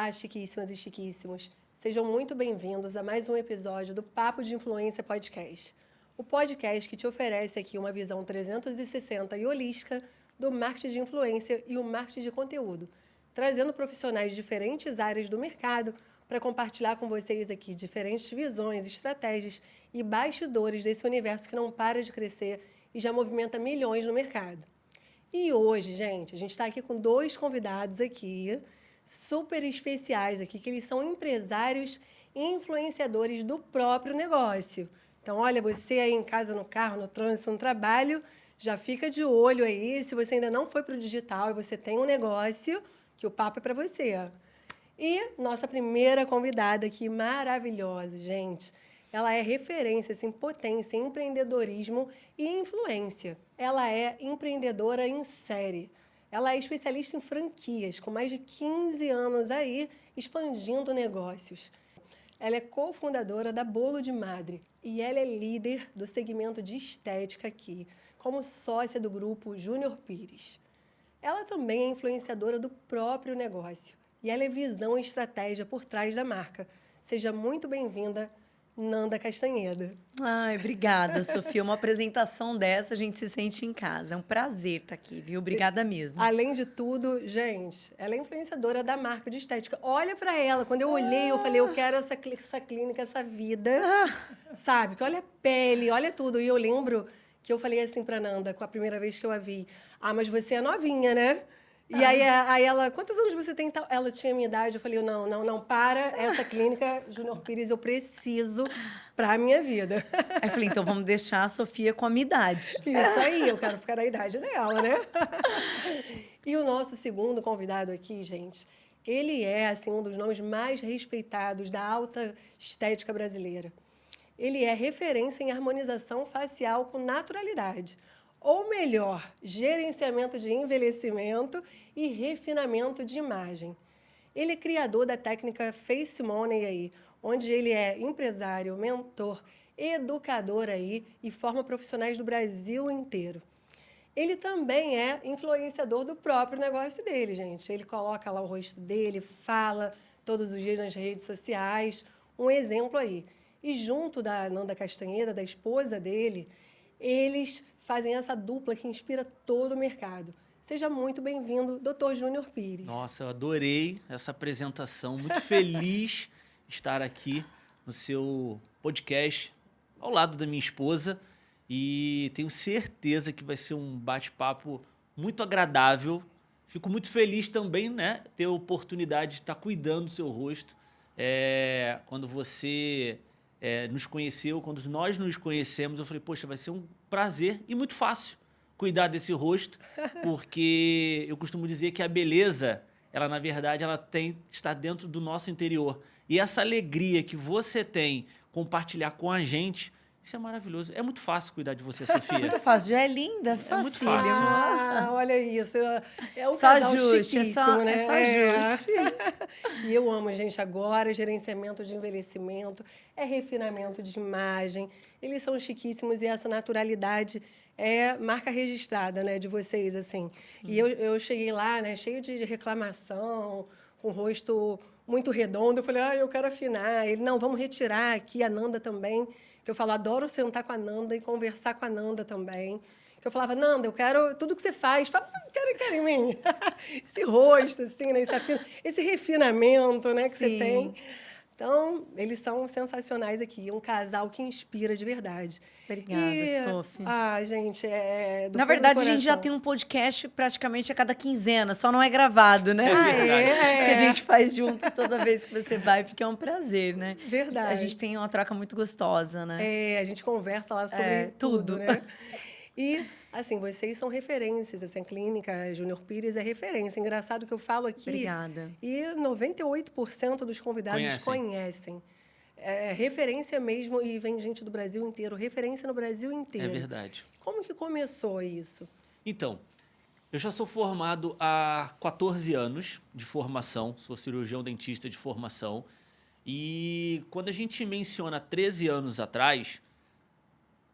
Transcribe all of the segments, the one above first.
Olá, chiquíssimas e chiquíssimos. Sejam muito bem-vindos a mais um episódio do Papo de Influência Podcast. O podcast que te oferece aqui uma visão 360 e holística do marketing de influência e o marketing de conteúdo, trazendo profissionais de diferentes áreas do mercado para compartilhar com vocês aqui diferentes visões, estratégias e bastidores desse universo que não para de crescer e já movimenta milhões no mercado. E hoje, gente, a gente está aqui com dois convidados aqui, super especiais aqui, que eles são empresários e influenciadores do próprio negócio. Então, olha, você aí em casa, no carro, no trânsito, no trabalho, já fica de olho aí. Se você ainda não foi para o digital e você tem um negócio, que o papo é para você. E nossa primeira convidada aqui, maravilhosa, gente. Ela é referência, assim, potência em empreendedorismo e influência. Ela é empreendedora em série. Ela é especialista em franquias, com mais de 15 anos aí, expandindo negócios. Ela é cofundadora da Bolo de Madre e ela é líder do segmento de estética aqui, como sócia do grupo Júnior Pires. Ela também é influenciadora do próprio negócio e ela é visão e estratégia por trás da marca. Seja muito bem-vinda, Nanda Castanheda. Ai, obrigada, Sofia. Uma apresentação dessa, a gente se sente em casa. É um prazer estar aqui, viu? Obrigada mesmo. Além de tudo, gente, ela é influenciadora da marca de estética. Olha para ela. Quando eu olhei, eu falei, eu quero essa clínica, essa vida. Sabe? Que olha a pele, olha tudo. E eu lembro que eu falei assim para Nanda, com a primeira vez que eu a vi. Ah, mas você é novinha, né? E aí ela, quantos anos você tem? Ela tinha a minha idade. Eu falei, não, para. Essa clínica, Júnior Pires, eu preciso para a minha vida. Aí eu falei, então vamos deixar a Sofia com a minha idade. Isso aí, eu quero ficar na idade dela, né? E o nosso segundo convidado aqui, gente, ele é, assim, um dos nomes mais respeitados da alta estética brasileira. Ele é referência em harmonização facial com naturalidade. Ou melhor, gerenciamento de envelhecimento e refinamento de imagem. Ele é criador da técnica Face Money aí, onde ele é empresário, mentor, educador aí e forma profissionais do Brasil inteiro. Ele também é influenciador do próprio negócio dele, gente. Ele coloca lá o rosto dele, fala todos os dias nas redes sociais, um exemplo aí. E junto da Nanda Castanheda, da esposa dele, eles fazem essa dupla que inspira todo o mercado. Seja muito bem-vindo, Dr. Júnior Pires. Nossa, eu adorei essa apresentação. Muito feliz de estar aqui no seu podcast, ao lado da minha esposa. E tenho certeza que vai ser um bate-papo muito agradável. Fico muito feliz também, né, ter a oportunidade de estar cuidando do seu rosto. Quando você nos conheceu, quando nós nos conhecemos, eu falei, poxa, vai ser um prazer e muito fácil cuidar desse rosto, porque eu costumo dizer que a beleza, ela na verdade, está dentro do nosso interior. E essa alegria que você tem compartilhar com a gente, isso é maravilhoso. É muito fácil cuidar de você, Sofia. Muito fácil, já é linda, É muito facílimo. fácil. Ah, olha isso. É um Só casal ajuste, chiquíssimo, né? é só ajuste. E eu amo, gente, agora, gerenciamento de envelhecimento, é refinamento de imagem. Eles são chiquíssimos e essa naturalidade é marca registrada, né, de vocês, assim. Sim. E eu cheguei lá, né, cheio de reclamação, com o rosto muito redondo. Eu falei, eu quero afinar. Ele, não, vamos retirar aqui a Nanda também. Que eu falo, adoro sentar com a Nanda e conversar com a Nanda também. Que eu falava, Nanda, eu quero tudo que você faz, quero em mim. Esse rosto, assim, né? Esse refinamento, né, que você tem. Então, eles são sensacionais aqui. Um casal que inspira de verdade. Obrigada, Sofia. Gente, do Na fundo verdade, do a gente já coração. tem um podcast praticamente a cada quinzena, só não é gravado, né? verdade. Que a gente faz juntos toda vez que você vai, porque é um prazer, né? Verdade. A gente tem uma troca muito gostosa, né? A gente conversa lá sobre tudo, tudo. né? E, assim, vocês são referências. Assim, a clínica Júnior Pires é referência. Engraçado que eu falo aqui. Obrigada. E 98% dos convidados conhecem. É referência mesmo, e vem gente do Brasil inteiro. Referência no Brasil inteiro. É verdade. Como que começou isso? Então, eu já sou formado há 14 anos de formação. Sou cirurgião dentista de formação. E quando a gente menciona 13 anos atrás,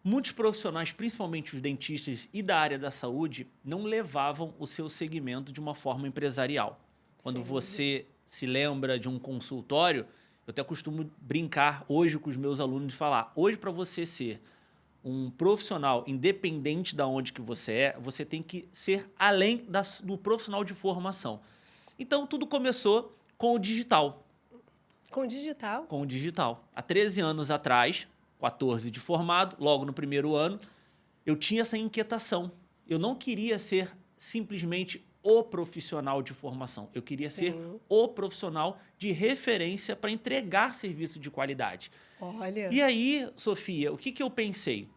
muitos profissionais, principalmente os dentistas e da área da saúde, não levavam o seu segmento de uma forma empresarial. Quando Sim. você se lembra de um consultório, eu até costumo brincar hoje com os meus alunos de falar, hoje para você ser um profissional independente da onde que você tem que ser além do profissional de formação. Então, tudo começou com o digital. Com digital? Com o digital. Há 13 anos atrás, 14 de formado, logo no primeiro ano, eu tinha essa inquietação. Eu não queria ser simplesmente o profissional de formação. Eu queria ser o profissional de referência para entregar serviço de qualidade. Olha. E aí, Sofia, o que eu pensei?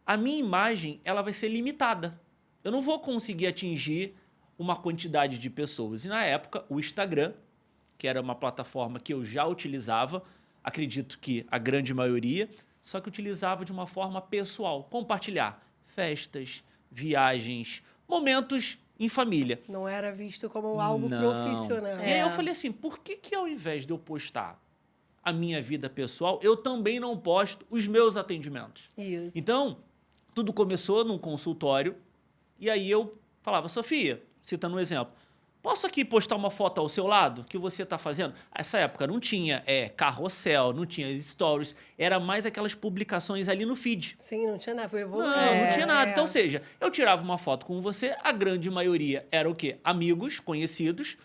A minha imagem ela vai ser limitada. Eu não vou conseguir atingir uma quantidade de pessoas. E na época, o Instagram, que era uma plataforma que eu já utilizava, acredito que a grande maioria, só que utilizava de uma forma pessoal, compartilhar festas, viagens, momentos em família. Não era visto como algo Não. profissional. E aí eu falei assim, por que ao invés de eu postar a minha vida pessoal, eu também não posto os meus atendimentos? Isso. Então, tudo começou num consultório, e aí eu falava, Sofia, citando um exemplo, posso aqui postar uma foto ao seu lado que você está fazendo? Essa época não tinha carrossel, não tinha stories, era mais aquelas publicações ali no feed. Sim, não tinha nada, foi evoluindo. Não tinha nada. Então, ou seja, eu tirava uma foto com você, a grande maioria era o quê? Amigos, conhecidos.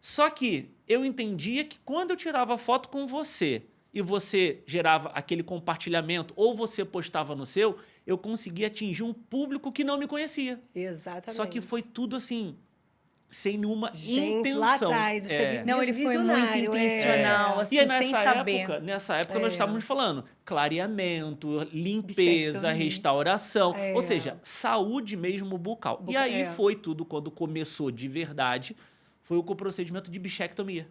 Só que eu entendia que quando eu tirava foto com você e você gerava aquele compartilhamento ou você postava no seu, eu conseguia atingir um público que não me conhecia. Exatamente. Só que foi tudo assim, sem nenhuma Gente, intenção. lá atrás, você viu? Não, ele foi muito Visionário, intencional, assim, E aí, sem saber. nessa época nós estávamos falando clareamento, limpeza, Bichectomia. restauração, ou seja, saúde mesmo bucal. E aí foi tudo, quando começou de verdade, foi com o procedimento de bichectomia.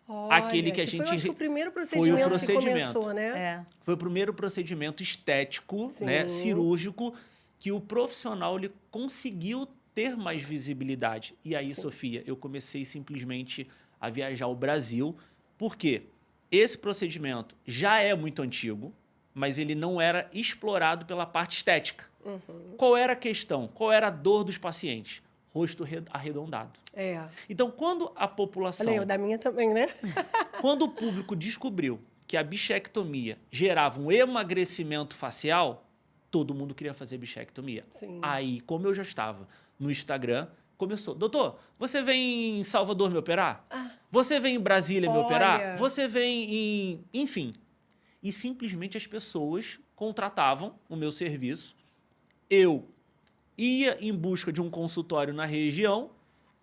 Olha, Aquele que a gente... Foi, acho que o primeiro procedimento que começou, né? É. Foi o primeiro procedimento estético, Sim. né, cirúrgico, que o profissional ele conseguiu ter mais visibilidade. E aí, Sofia, eu comecei simplesmente a viajar ao Brasil, porque esse procedimento já é muito antigo, mas ele não era explorado pela parte estética. Qual era a questão? Qual era a dor dos pacientes? Rosto arredondado. Então, quando a população... Olha aí, o da minha também, né? Quando o público descobriu que a bichectomia gerava um emagrecimento facial, todo mundo queria fazer bichectomia. Sim. Aí, como eu já estava no Instagram, começou. Doutor, você vem em Salvador me operar? Você vem em Brasília me operar? Você vem em... Enfim. E simplesmente as pessoas contratavam o meu serviço. Eu ia em busca de um consultório na região,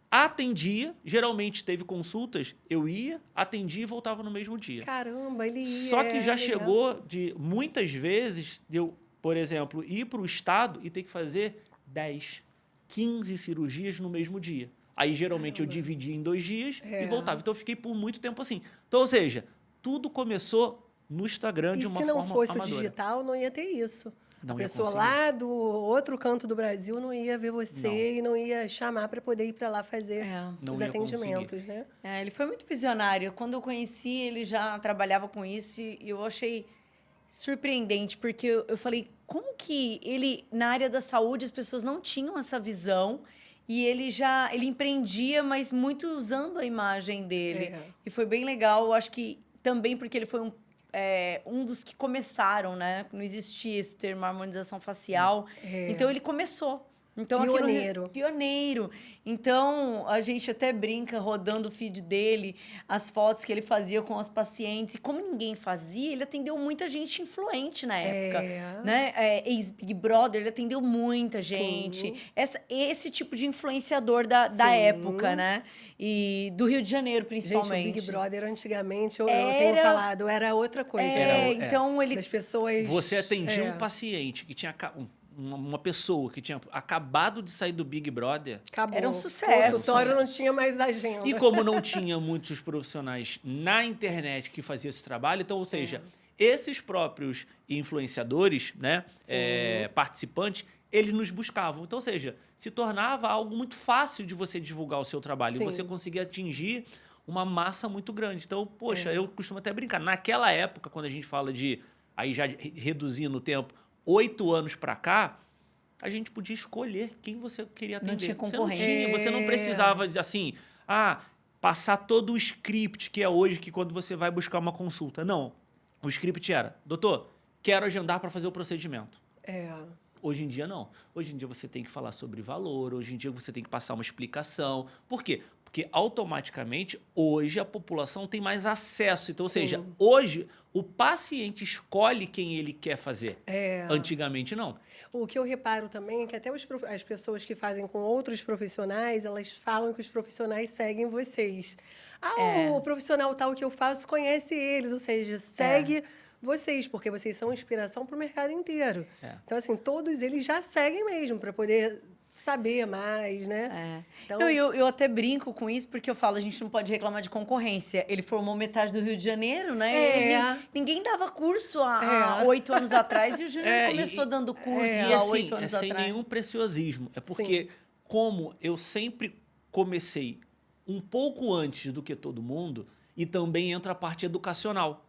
atendia, geralmente teve consultas, eu ia, atendia e voltava no mesmo dia. Caramba, ele ia. Só que já chegou de, muitas vezes, de eu, por exemplo, ir para o estado e ter que fazer 10, 15 cirurgias no mesmo dia. Aí, geralmente, eu dividia em 2 dias e voltava. Então, eu fiquei por muito tempo assim. Então, ou seja, tudo começou no Instagram de uma forma amadora. E se não fosse o digital, não ia ter isso. Não a ia pessoa conseguir. lá do outro canto do Brasil não ia ver você e não ia chamar para poder ir para lá fazer Não os ia atendimentos, conseguir. né? Ele foi muito visionário. Quando eu conheci, ele já trabalhava com isso e eu achei surpreendente, porque eu falei, como que ele, na área da saúde, as pessoas não tinham essa visão e ele empreendia, mas muito usando a imagem dele. E foi bem legal, eu acho que também porque ele foi um dos que começaram, né? Não existia esse termo harmonização facial. Então, ele começou. Então, Pioneiro. Pioneiro. Então, a gente até brinca, rodando o feed dele, as fotos que ele fazia com as pacientes. E como ninguém fazia, ele atendeu muita gente influente na época. Né? Ex-Big Brother, ele atendeu muita gente. Esse tipo de influenciador da época, né? E do Rio de Janeiro, principalmente. Gente, o Big Brother, antigamente, eu tenho falado, era outra coisa. Então, ele... Das pessoas... Você atendia um paciente que tinha... Uma pessoa que tinha acabado de sair do Big Brother. Acabou. Era um sucesso. O consultório não tinha mais agenda. E como não tinha muitos profissionais na internet que faziam esse trabalho, então, ou seja, esses próprios influenciadores, né, participantes, eles nos buscavam. Então, ou seja, se tornava algo muito fácil de você divulgar o seu trabalho. E você conseguia atingir uma massa muito grande. Então, poxa, eu costumo até brincar. Naquela época, quando a gente fala de, aí já reduzindo o tempo, 8 anos para cá, a gente podia escolher quem você queria atender. Não tinha concorrência. Você não precisava de assim, passar todo o script que é hoje, que quando você vai buscar uma consulta. Não. O script era, doutor, quero agendar para fazer o procedimento. Hoje em dia, não. Hoje em dia, você tem que falar sobre valor, hoje em dia, você tem que passar uma explicação. Por quê? Porque, automaticamente, hoje, a população tem mais acesso. Então, ou seja, hoje, o paciente escolhe quem ele quer fazer. Antigamente, não. O que eu reparo também é que até as pessoas que fazem com outros profissionais, elas falam que os profissionais seguem vocês. O profissional tal que eu faço conhece eles, ou seja, segue vocês, porque vocês são inspiração para o mercado inteiro. Então, assim, todos eles já seguem mesmo, para poder saber mais, né? Então, eu até brinco com isso, porque eu falo, a gente não pode reclamar de concorrência. Ele formou metade do Rio de Janeiro, né? Ninguém dava curso há 8 anos atrás, e o Júnior começou dando curso há 8 anos atrás. Sem nenhum preciosismo. É porque, como eu sempre comecei um pouco antes do que todo mundo, e também entra a parte educacional.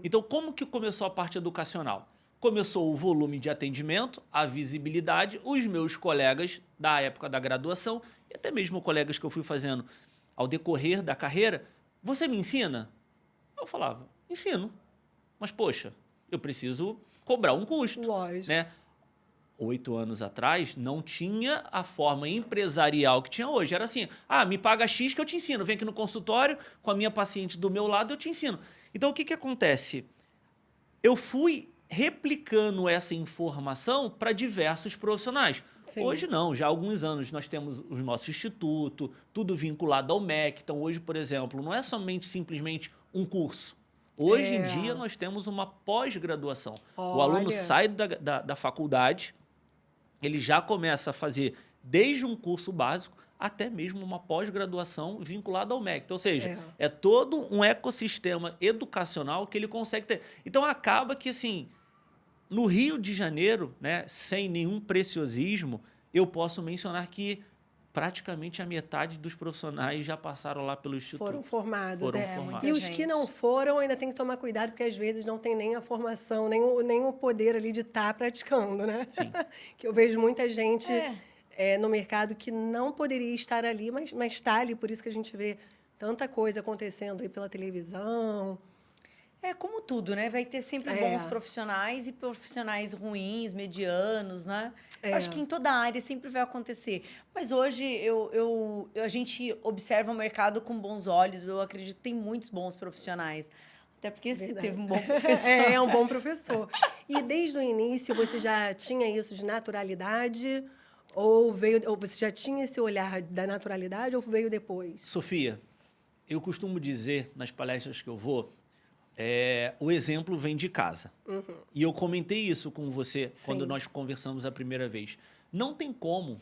Então, como que começou a parte educacional? Começou o volume de atendimento, a visibilidade, os meus colegas da época da graduação, e até mesmo colegas que eu fui fazendo ao decorrer da carreira, você me ensina? Eu falava, ensino. Mas, poxa, eu preciso cobrar um custo. Lógico. Né? 8 anos atrás, não tinha a forma empresarial que tinha hoje. Era assim, me paga X que eu te ensino. Vem aqui no consultório, com a minha paciente do meu lado, eu te ensino. Então, o que acontece? Eu fui replicando essa informação para diversos profissionais. Hoje não, já há alguns anos nós temos o nosso instituto, tudo vinculado ao MEC. Então, hoje, por exemplo, não é simplesmente um curso. Hoje em dia, nós temos uma pós-graduação. O aluno sai da faculdade, ele já começa a fazer desde um curso básico até mesmo uma pós-graduação vinculada ao MEC. Então, ou seja, é todo um ecossistema educacional que ele consegue ter. Então, acaba que, assim, no Rio de Janeiro, né, sem nenhum preciosismo, eu posso mencionar que praticamente a metade dos profissionais já passaram lá pelo Instituto. Foram formados. Muita E os gente. que não foram ainda tem que tomar cuidado, porque às vezes não tem nem a formação, nem o poder ali de estar praticando, né? Sim. Que eu vejo muita gente no mercado que não poderia estar ali, mas está ali. Por isso que a gente vê tanta coisa acontecendo aí pela televisão. É como tudo, né? Vai ter sempre bons profissionais e profissionais ruins, medianos, né? Eu acho que em toda área sempre vai acontecer. Mas hoje a gente observa o mercado com bons olhos. Eu acredito que tem muitos bons profissionais. Até porque você teve um bom professor. É um bom professor. E desde o início você já tinha isso de naturalidade? Ou você já tinha esse olhar da naturalidade ou veio depois? Sofia, eu costumo dizer nas palestras que eu vou, o exemplo vem de casa. E eu comentei isso com você quando nós conversamos a primeira vez. Não tem como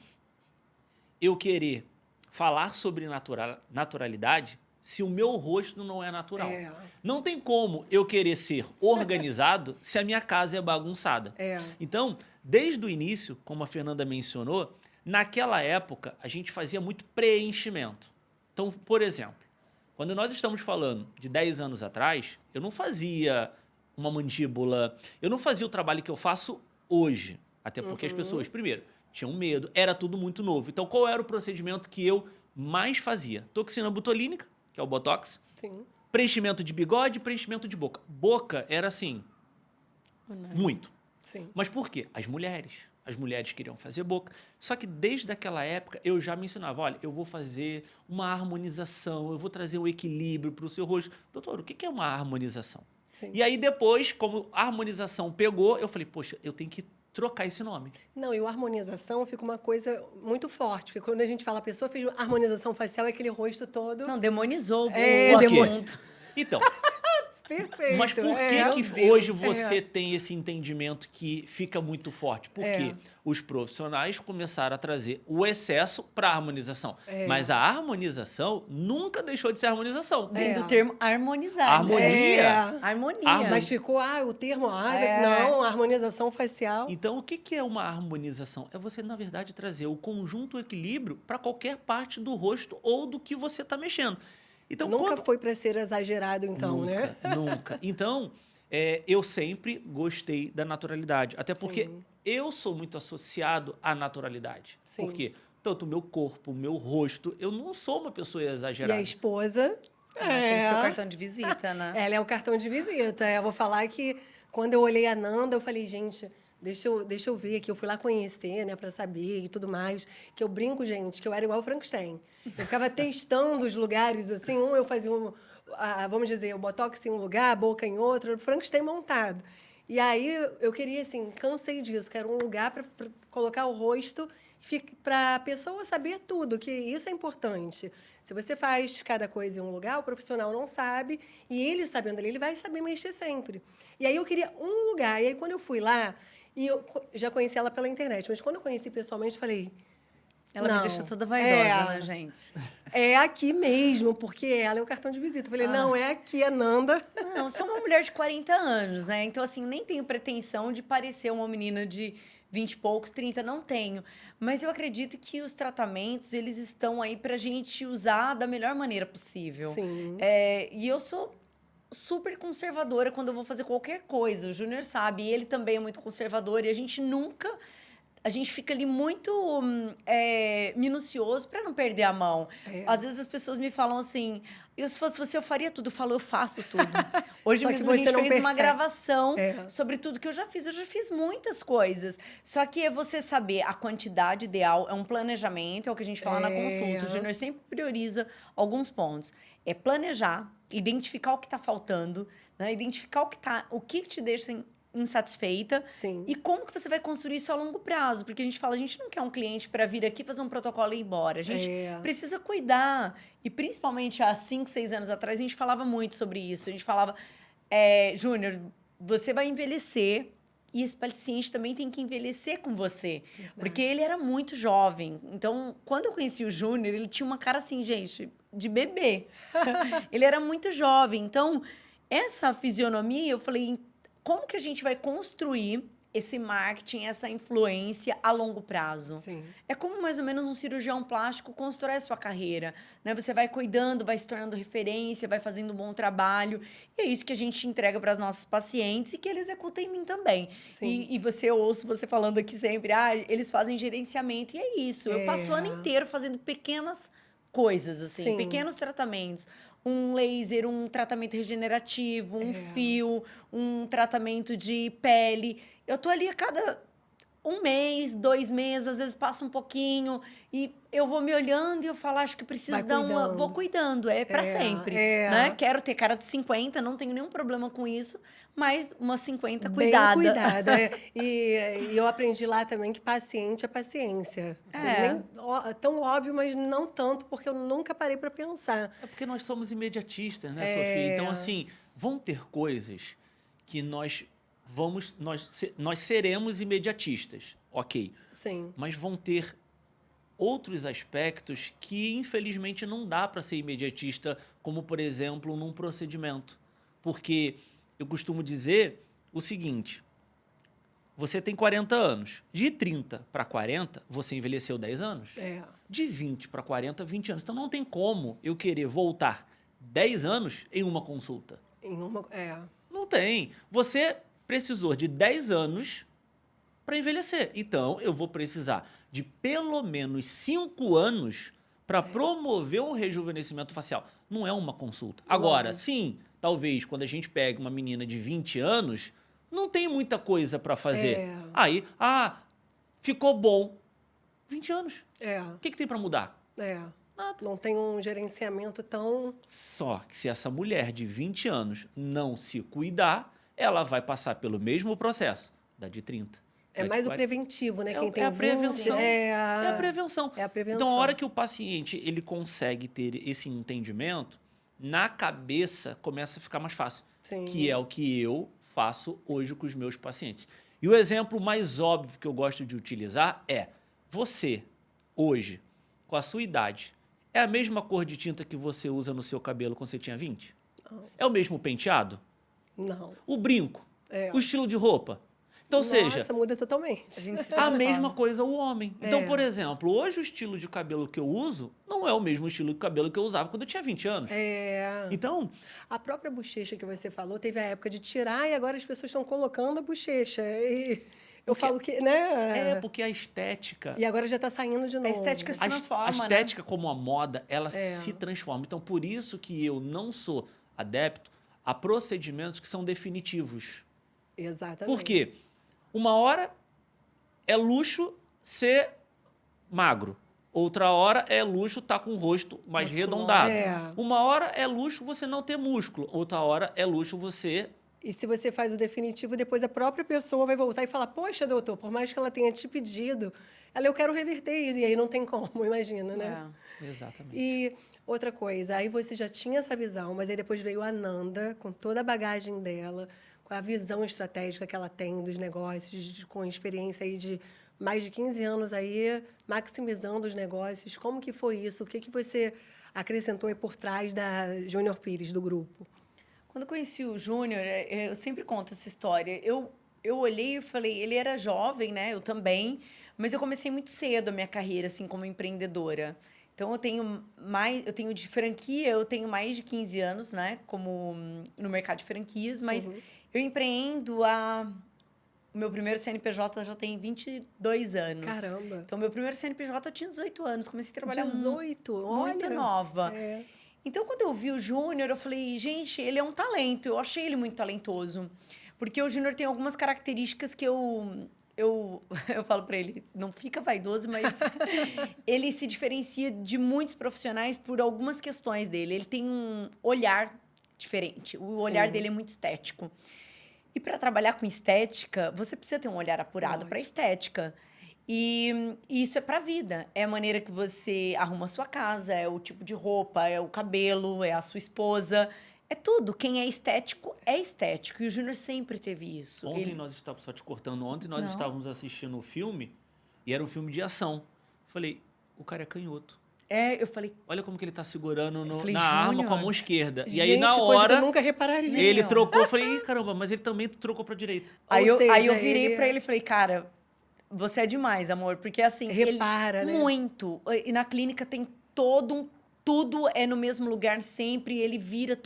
eu querer falar sobre naturalidade se o meu rosto não é natural. Não tem como eu querer ser organizado se a minha casa é bagunçada. Então, desde o início, como a Fernanda mencionou, naquela época a gente fazia muito preenchimento. Então, por exemplo, quando nós estamos falando de 10 anos atrás, eu não fazia uma mandíbula, eu não fazia o trabalho que eu faço hoje. Até porque as pessoas, primeiro, tinham medo, era tudo muito novo. Então, qual era o procedimento que eu mais fazia? Toxina botulínica, que é o Botox. Preenchimento de bigode, preenchimento de boca. Boca era assim, muito. Mas por quê? As mulheres queriam fazer boca. Só que desde aquela época eu já mencionava, olha, eu vou fazer uma harmonização, eu vou trazer um equilíbrio para o seu rosto. Doutor, o que é uma harmonização? E aí depois, como a harmonização pegou, eu falei, poxa, eu tenho que trocar esse nome. Não, e a harmonização fica uma coisa muito forte, porque quando a gente fala, a pessoa fez harmonização facial, é aquele rosto todo... Não, demonizou o assunto. Então... Perfeito. Mas por que hoje você tem esse entendimento que fica muito forte? Porque os profissionais começaram a trazer o excesso para a harmonização. Mas a harmonização nunca deixou de ser harmonização. Vem do termo harmonizar. Harmonia. Harmonia. Mas ficou, o termo, não, harmonização facial. Então, o que é uma harmonização? É você, na verdade, trazer o conjunto, o equilíbrio para qualquer parte do rosto ou do que você está mexendo. Então, nunca foi para ser exagerado, então, nunca, né? Nunca. Então, eu sempre gostei da naturalidade. Até porque eu sou muito associado à naturalidade. Por quê? tanto o meu corpo, o meu rosto. Eu não sou uma pessoa E exagerada. a esposa... Tem o seu cartão de visita, né? Ela é o cartão de visita. Eu vou falar que quando eu olhei a Nanda, eu falei, gente, deixa eu ver aqui. Eu fui lá conhecer, né, para saber e tudo mais. Que eu brinco, gente, que eu era igual o Frankenstein. Eu ficava testando os lugares, assim. Eu fazia vamos dizer, o botox em um lugar, a boca em outro, o Frankenstein montado. E aí eu queria, assim, cansei disso. Quero um lugar para colocar o rosto para a pessoa saber tudo, que isso é importante. Se você faz cada coisa em um lugar, o profissional não sabe, e ele sabendo ali, ele vai saber mexer sempre. E aí eu queria um lugar, e aí quando eu fui lá, e eu já conheci ela pela internet, mas quando eu conheci pessoalmente, falei... Ela me não, deixa toda vaidosa, né, gente? É aqui mesmo, porque ela é o cartão de visita. Eu falei, não, é aqui, é Nanda. Não, eu sou uma mulher de 40 anos, né? Então, assim, nem tenho pretensão de parecer uma menina de 20 e poucos, 30, não tenho. Mas eu acredito que os tratamentos, eles estão aí pra gente usar da melhor maneira possível. Sim. E eu sou super conservadora quando eu vou fazer qualquer coisa. O Júnior sabe, e ele também é muito conservador. E a gente nunca... A gente fica ali muito minucioso para não perder a mão. Às vezes as pessoas me falam assim, se fosse você, eu faria tudo. Eu falo, eu faço tudo. Hoje Só que mesmo a você gente não fez uma percebe. gravação sobre tudo que eu já fiz. Eu já fiz muitas coisas. Só que é você saber a quantidade ideal, é um planejamento, é o que a gente fala na consulta. O Júnior sempre prioriza alguns pontos. É planejar, identificar o que está faltando, né? Identificar o que te deixa insatisfeita. Sim. E como que você vai construir isso a longo prazo? Porque a gente fala, a gente não quer um cliente para vir aqui fazer um protocolo e ir embora. A gente precisa cuidar. E principalmente há 5, 6 anos atrás, a gente falava muito sobre isso. A gente falava, Júnior, você vai envelhecer e esse paciente também tem que envelhecer com você. Verdade. Porque ele era muito jovem. Então, quando eu conheci o Júnior, ele tinha uma cara assim, gente, de bebê. Ele era muito jovem. Então, essa fisionomia, eu falei... Como que a gente vai construir esse marketing, essa influência a longo prazo? Sim. É como mais ou menos um cirurgião plástico constrói a sua carreira, né? Você vai cuidando, vai se tornando referência, vai fazendo um bom trabalho. E é isso que a gente entrega para as nossas pacientes e que ele executa em mim também. E eu ouço você falando aqui sempre, eles fazem gerenciamento. E é isso. Eu passo o ano inteiro fazendo pequenas coisas, assim, pequenos tratamentos. Um laser, um tratamento regenerativo, um fio, um tratamento de pele. Eu tô ali a cada 1 mês, 2 meses, às vezes passa um pouquinho e eu vou me olhando e eu falo, acho que preciso vou cuidando, para sempre, né? Quero ter cara de 50, não tenho nenhum problema com isso, mas uma 50 cuidada. Bem cuidada. E eu aprendi lá também que paciente é paciência. Tão óbvio, mas não tanto, porque eu nunca parei para pensar. É porque nós somos imediatistas, né, Sofia? Então, assim, vão ter coisas que nós seremos imediatistas, ok. Sim. Mas vão ter outros aspectos que, infelizmente, não dá para ser imediatista, como, por exemplo, num procedimento. Porque eu costumo dizer o seguinte, você tem 40 anos. De 30 para 40, você envelheceu 10 anos. De 20 para 40, 20 anos. Então, não tem como eu querer voltar 10 anos em uma consulta. Não tem. Você precisou de 10 anos para envelhecer. Então, eu vou precisar de pelo menos 5 anos para promover um rejuvenescimento facial. Não é uma consulta. Agora, sim, talvez quando a gente pega uma menina de 20 anos, não tem muita coisa para fazer. Aí, ficou bom. 20 anos. O que tem para mudar? Nada. Não tem um gerenciamento tão... Só que se essa mulher de 20 anos não se cuidar, ela vai passar pelo mesmo processo da de 30. É mais o preventivo, né? Quem tem a prevenção. 20, É a prevenção. É a prevenção. Então, a hora que o paciente ele consegue ter esse entendimento, na cabeça começa a ficar mais fácil. Sim. Que é o que eu faço hoje com os meus pacientes. E o exemplo mais óbvio que eu gosto de utilizar é você, hoje, com a sua idade, é a mesma cor de tinta que você usa no seu cabelo quando você tinha 20? Não. É o mesmo penteado? Não. O brinco? O estilo de roupa? Então, Nossa, muda totalmente. A mesma coisa o homem. Então, por exemplo, hoje o estilo de cabelo que eu uso não é o mesmo estilo de cabelo que eu usava quando eu tinha 20 anos. Então... A própria bochecha que você falou, teve a época de tirar e agora as pessoas estão colocando a bochecha. E Eu falo que, né? Porque a estética... E agora já tá saindo de novo. A estética se transforma, A né? estética, como a moda, ela se transforma. Então, por isso que eu não sou adepto a procedimentos que são definitivos. Exatamente. Por quê? Uma hora é luxo ser magro. Outra hora é luxo estar com o rosto mais Musculoso. arredondado. É. Uma hora é luxo você não ter músculo. Outra hora é luxo você... E se você faz o definitivo, depois a própria pessoa vai voltar e falar, poxa, doutor, por mais que ela tenha te pedido, eu quero reverter isso. E aí não tem como, imagina, né? Exatamente. E outra coisa, aí você já tinha essa visão, mas aí depois veio a Nanda, com toda a bagagem dela, com a visão estratégica que ela tem dos negócios, com experiência aí de mais de 15 anos aí, maximizando os negócios. Como que foi isso? O que você acrescentou aí por trás da Júnior Pires, do grupo? Quando eu conheci o Júnior, eu sempre conto essa história. Eu olhei e falei, ele era jovem, né? Eu também, mas eu comecei muito cedo a minha carreira, assim, como empreendedora. Então, eu tenho de franquia, eu tenho mais de 15 anos, né? Como no mercado de franquias, mas eu empreendo o meu primeiro CNPJ já tem 22 anos. Caramba! Então, meu primeiro CNPJ eu tinha 18 anos, comecei a trabalhar 18? muito Olha. nova. É. Então, quando eu vi o Júnior, eu falei, gente, ele é um talento. Eu achei ele muito talentoso. Porque o Júnior tem algumas características que eu falo para ele, não fica vaidoso, mas ele se diferencia de muitos profissionais por algumas questões dele. Ele tem um olhar diferente. O olhar dele é muito estético. E para trabalhar com estética, você precisa ter um olhar apurado para estética. E isso é para a vida. É a maneira que você arruma a sua casa, é o tipo de roupa, é o cabelo, é a sua esposa. É tudo. Quem é estético, é estético. E o Júnior sempre teve isso. Ontem nós estávamos, só te cortando, ontem nós estávamos assistindo um filme, e era um filme de ação. Falei, o cara é canhoto. Eu falei... Olha como que ele tá segurando falei, na arma Júnior. com a mão esquerda. Gente, E aí, na coisa que hora, eu nunca repararia. ele trocou. Eu falei, ih, caramba, mas ele também trocou pra direita. Aí Ou eu seja, virei para ele e falei, cara, você é demais, amor. Porque assim... Repara, né? Muito. E na clínica tem tudo é no mesmo lugar sempre, ele vira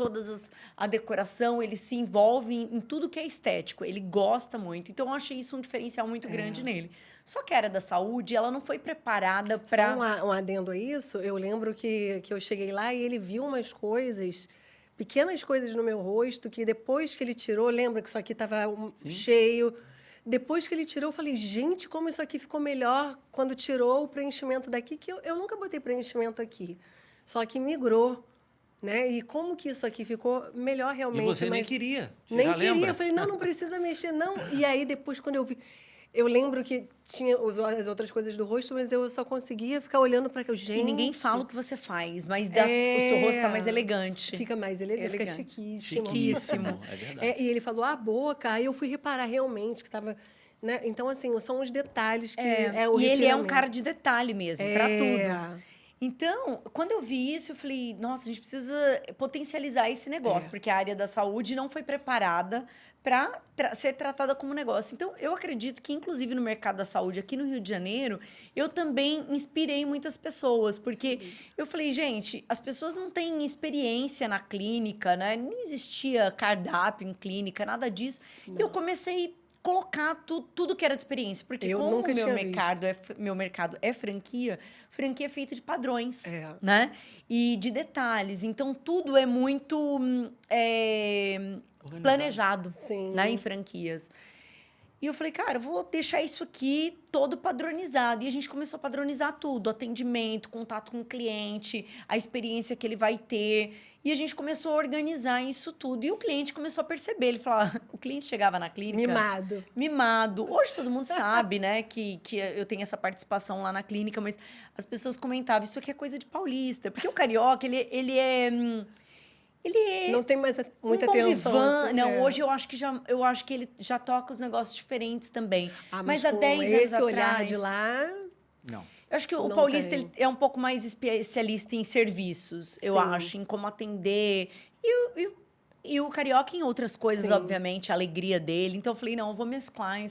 a decoração, ele se envolve em tudo que é estético, ele gosta muito. Então, eu achei isso um diferencial muito grande nele. Só que a área da saúde, ela não foi preparada para... Só um adendo a isso, eu lembro que eu cheguei lá e ele viu umas coisas, pequenas coisas no meu rosto, que depois que ele tirou, lembra que isso aqui estava cheio... Depois que ele tirou, eu falei, gente, como isso aqui ficou melhor quando tirou o preenchimento daqui, que eu nunca botei preenchimento aqui. Só que migrou, né? E como que isso aqui ficou melhor realmente. E você nem queria. Você nem já queria. lembra? Eu falei, não precisa mexer, não. E aí, depois, quando eu vi... Eu lembro que tinha as outras coisas do rosto, mas eu só conseguia ficar olhando para aquilo. Gente... E ninguém fala o que você faz, mas o seu rosto tá mais elegante. Fica mais elegante, fica chiquíssimo. Chiquíssimo. É verdade. E ele falou, a boca. Aí eu fui reparar realmente que estava... Né? Então, assim, são os detalhes que é o E ele é um refinamento. cara de detalhe mesmo, para É. tudo. Então, quando eu vi isso, eu falei, nossa, a gente precisa potencializar esse negócio, porque a área da saúde não foi preparada para ser tratada como negócio. Então, eu acredito que, inclusive, no mercado da saúde aqui no Rio de Janeiro, eu também inspirei muitas pessoas, porque eu falei, gente, as pessoas não têm experiência na clínica, né? Não existia cardápio em clínica, nada disso. E eu comecei colocar tudo que era de experiência. Porque Eu como nunca tinha meu mercado é franquia é feita de padrões, É. né? E de detalhes. Então, tudo é muito planejado, Sim. né? Em franquias. E eu falei, cara, eu vou deixar isso aqui todo padronizado. E a gente começou a padronizar tudo. Atendimento, contato com o cliente, a experiência que ele vai ter. E a gente começou a organizar isso tudo. E o cliente começou a perceber. Ele falava, o cliente chegava na clínica... Mimado. Mimado. Hoje todo mundo sabe, né, que eu tenho essa participação lá na clínica, mas as pessoas comentavam, isso aqui é coisa de paulista. Porque o carioca, ele é Não tem mais muita um bom atenção. vivan. Assim, Não, hoje eu acho que ele já toca os negócios diferentes também. mas há com 10 anos esse olhar atrás... de lá... Não. Eu acho que o Não paulista tem. ele é um pouco mais especialista em serviços, eu Sim. acho, em como atender. E o carioca em outras coisas, Sim. obviamente, a alegria dele. Então, eu falei, não, eu vou mesclar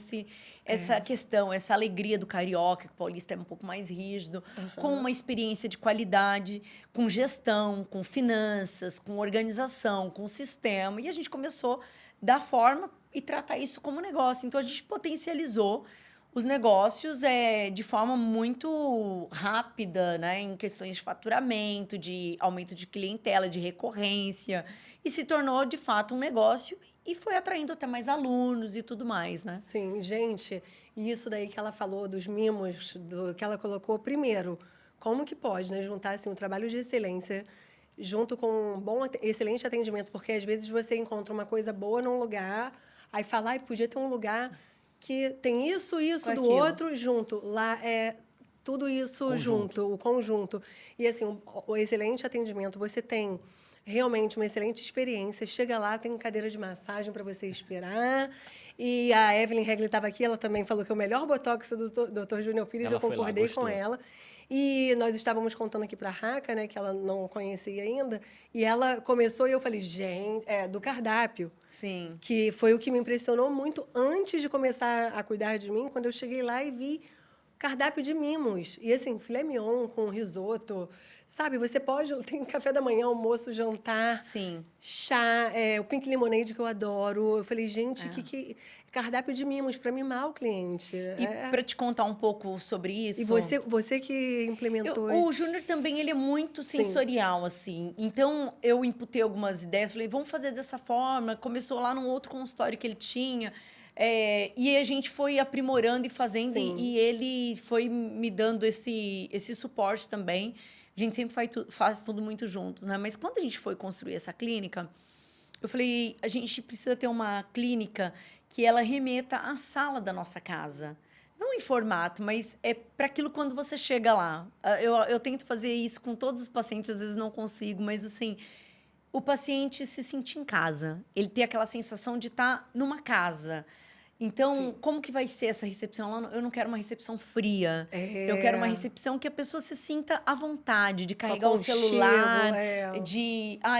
essa questão, essa alegria do carioca, que o paulista é um pouco mais rígido, com uma experiência de qualidade, com gestão, com finanças, com organização, com sistema. E a gente começou da forma e tratar isso como negócio. Então, a gente potencializou os negócios de forma muito rápida, né? Em questões de faturamento, de aumento de clientela, de recorrência. E se tornou, de fato, um negócio e foi atraindo até mais alunos e tudo mais, né? Sim, gente, e isso daí que ela falou dos mimos, que ela colocou primeiro, como que pode, né, juntar assim, um trabalho de excelência junto com um excelente atendimento, porque às vezes você encontra uma coisa boa num lugar, aí fala, ai, podia ter um lugar que tem isso Com do aquilo. outro junto. Lá é tudo isso junto, o conjunto. E assim, o excelente atendimento, você tem realmente uma excelente experiência. Chega lá, tem cadeira de massagem para você esperar. E a Evelyn Regli estava aqui, ela também falou que é o melhor botox do Dr. Júnior Pires, Ela eu foi lá, concordei com gostou. ela. E nós estávamos contando aqui para a Raca, né, que ela não conhecia ainda, e ela começou e eu falei, gente, do cardápio, Sim. que foi o que me impressionou muito antes de começar a cuidar de mim, quando eu cheguei lá e vi cardápio de mimos. E assim, filé mignon com risoto, sabe? Você pode, tem café da manhã, almoço, jantar, Sim. chá, o pink lemonade que eu adoro. Eu falei, gente, que cardápio de mimos para mimar o cliente. E para te contar um pouco sobre isso... E você que implementou O esse... Júnior também, ele é muito sensorial, assim. Então, eu imputei algumas ideias, falei, vamos fazer dessa forma. Começou lá num outro consultório que ele tinha. E a gente foi aprimorando e fazendo, e ele foi me dando esse suporte também. A gente sempre faz tudo muito juntos, né? Mas quando a gente foi construir essa clínica, eu falei, a gente precisa ter uma clínica que ela remeta à sala da nossa casa. Não em formato, mas é para aquilo quando você chega lá. Eu tento fazer isso com todos os pacientes, às vezes não consigo, mas assim, o paciente se sentir em casa. Ele tem aquela sensação de estar numa casa. Então, como que vai ser essa recepção? Eu não quero uma recepção fria. Eu quero uma recepção que a pessoa se sinta à vontade de carregar o celular,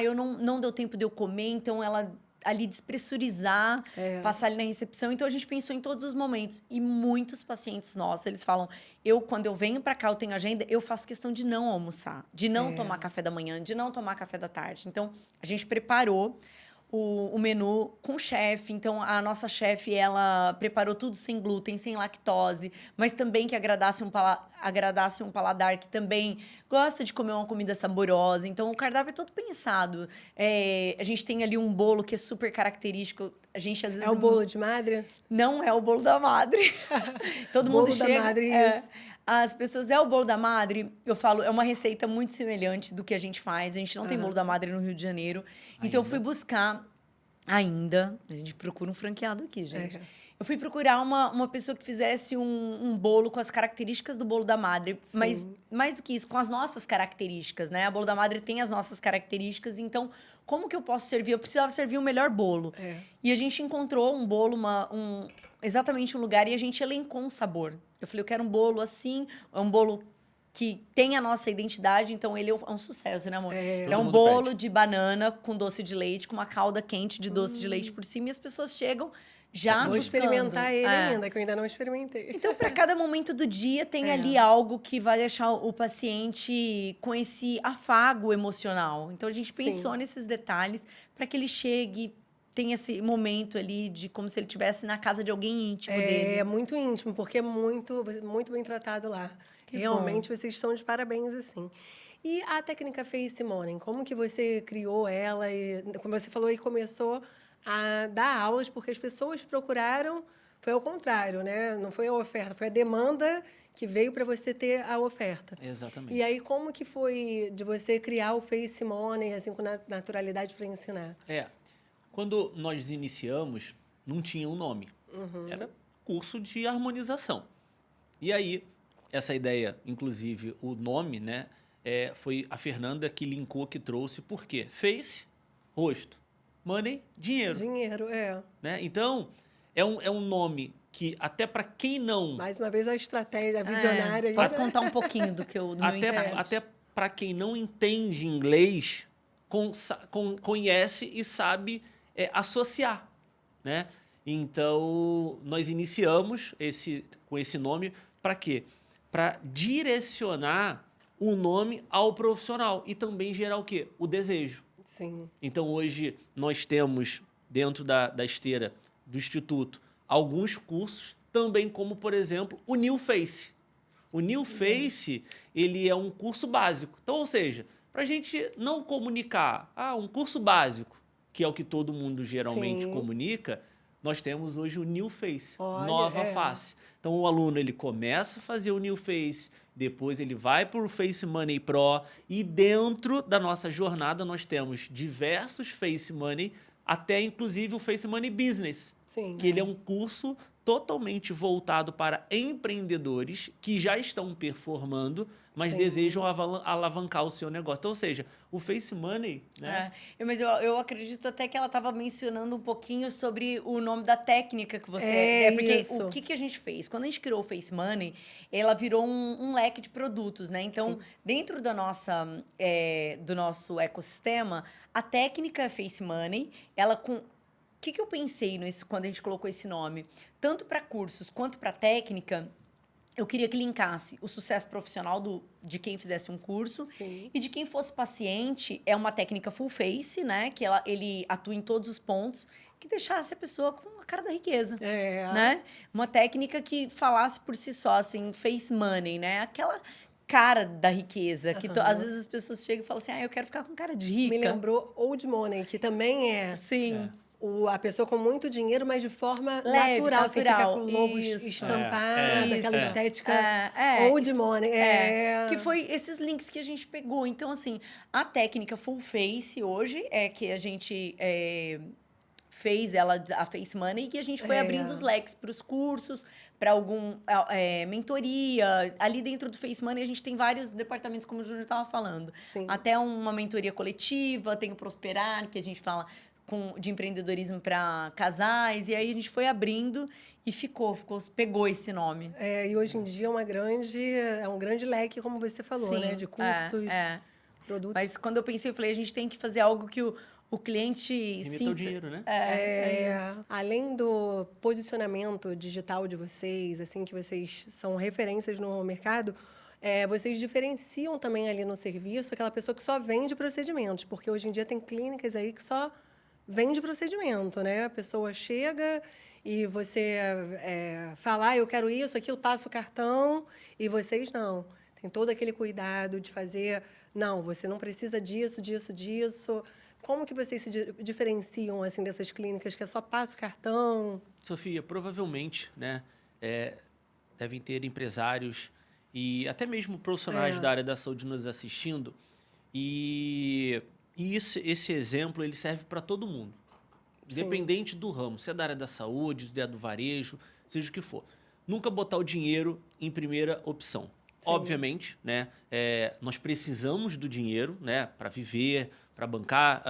eu não deu tempo de eu comer, então ela ali despressurizar, passar ali na recepção. Então, a gente pensou em todos os momentos. E muitos pacientes nossos, eles falam, quando eu venho para cá, eu tenho agenda, eu faço questão de não almoçar, de não tomar café da manhã, de não tomar café da tarde. Então, a gente preparou o menu com o chefe. Então, a nossa chefe, ela preparou tudo sem glúten, sem lactose, mas também que agradasse um paladar que também gosta de comer uma comida saborosa. Então, o cardápio é todo pensado. A gente tem ali um bolo que é super característico. A gente, às vezes... É o bolo de madre? Não é o bolo da madre. Todo mundo chega... Bolo da madre, isso. As pessoas, o bolo da madre, eu falo, é uma receita muito semelhante do que a gente faz. A gente não tem bolo da madre no Rio de Janeiro. Então, eu fui buscar ainda... A gente procura um franqueado aqui, gente. Eu fui procurar uma pessoa que fizesse um bolo com as características do bolo da madre. Sim. Mas, mais do que isso, com as nossas características, né? A bolo da madre tem as nossas características. Então, como que eu posso servir? Eu precisava servir o melhor bolo. E a gente encontrou um bolo, exatamente um lugar, e a gente elencou um sabor. Eu falei, eu quero um bolo assim, um bolo que tem a nossa identidade, então ele é um sucesso, né, amor? Ele é um bolo de banana com doce de leite, com uma calda quente de doce de leite por cima, e as pessoas chegam já Vou buscando. experimentar ele ainda, que eu ainda não experimentei. Então, para cada momento do dia, tem ali algo que vai deixar o paciente com esse afago emocional. Então, a gente pensou nesses detalhes para que ele chegue, tem esse momento ali de como se ele estivesse na casa de alguém íntimo dele. É muito íntimo, porque é muito, muito bem tratado lá. Realmente, vocês estão de parabéns, assim. E a técnica Face Morning, como que você criou ela? E, como você falou, e começou a dar aulas, porque as pessoas procuraram, foi ao contrário, né? Não foi a oferta, foi a demanda que veio para você ter a oferta. Exatamente. E aí, como que foi de você criar o Face Morning, assim, com naturalidade para ensinar? Quando nós iniciamos, não tinha um nome. Era curso de harmonização. E aí, essa ideia, inclusive, o nome, né? Foi a Fernanda que linkou, que trouxe. Por quê? Face, rosto. Money, dinheiro. Dinheiro, Né? Então, é um nome que até para quem não... Mais uma vez, a estratégia, a visionária. Posso contar um pouquinho do meu insight? Até para quem não entende inglês, conhece e sabe associar, né? Então, nós iniciamos com esse nome para quê? Para direcionar o nome ao profissional e também gerar o quê? O desejo. Sim. Então, hoje, nós temos, dentro da esteira, do Instituto alguns cursos, também como, por exemplo, o New Face. O New Face, ele é um curso básico. Então, ou seja, para a gente não comunicar, um curso básico, que é o que todo mundo geralmente Sim. comunica, nós temos hoje o New Face, Olha, nova face. Então, o aluno ele começa a fazer o New Face, depois ele vai para o Face Money Pro e dentro da nossa jornada nós temos diversos Face Money, até inclusive o Face Money Business, Sim. que ele é um curso totalmente voltado para empreendedores que já estão performando, mas Sim. desejam alavancar o seu negócio. Então, ou seja, o Face Money, né? Mas eu acredito até que ela estava mencionando um pouquinho sobre o nome da técnica que você... Porque isso. o que a gente fez? Quando a gente criou o Face Money, ela virou um leque de produtos, né? Então, Sim. dentro da nossa, do nosso ecossistema, a técnica Face Money, ela com... O que eu pensei nisso quando a gente colocou esse nome? Tanto para cursos quanto para técnica, eu queria que linkasse o sucesso profissional de quem fizesse um curso. Sim. E de quem fosse paciente, é uma técnica full face, né? Que ele atua em todos os pontos, que deixasse a pessoa com a cara da riqueza. Né? Uma técnica que falasse por si só, assim, face money, né? Aquela cara da riqueza, que às vezes as pessoas chegam e falam assim, eu quero ficar com cara de rica. Me lembrou Old Money, que também é... Sim. A pessoa com muito dinheiro, mas de forma Leve, natural. Você fica com o logo isso. estampado, aquela estética old money. Que foi esses links que a gente pegou. Então, assim, a técnica full face hoje é que a gente fez a Face Money, e a gente foi abrindo os leques para os cursos, para algum mentoria. Ali dentro do Face Money, a gente tem vários departamentos, como o Júnior estava falando. Sim. Até uma mentoria coletiva, tem o Prosperar, que a gente fala de empreendedorismo para casais, e aí a gente foi abrindo e pegou esse nome. E hoje em dia é um grande leque, como você falou, Sim, né? De cursos, produtos. Mas quando eu pensei, eu falei, a gente tem que fazer algo que o cliente sinta. O dinheiro, né? Isso. Além do posicionamento digital de vocês, assim, que vocês são referências no mercado, vocês diferenciam também ali no serviço aquela pessoa que só vende procedimentos, porque hoje em dia tem clínicas aí que só vende procedimento, né? A pessoa chega e você fala, eu quero isso, aquilo, passa o cartão, e vocês não. Tem todo aquele cuidado de fazer, não, você não precisa disso, disso, disso. Como que vocês se diferenciam, assim, dessas clínicas que só passa o cartão? Sofia, provavelmente, né, devem ter empresários e até mesmo profissionais da área da saúde nos assistindo, e esse exemplo ele serve para todo mundo, independente do ramo, se é da área da saúde, se é do varejo, seja o que for. Nunca botar o dinheiro em primeira opção. Sim. Obviamente, né, nós precisamos do dinheiro, né, para viver, para bancar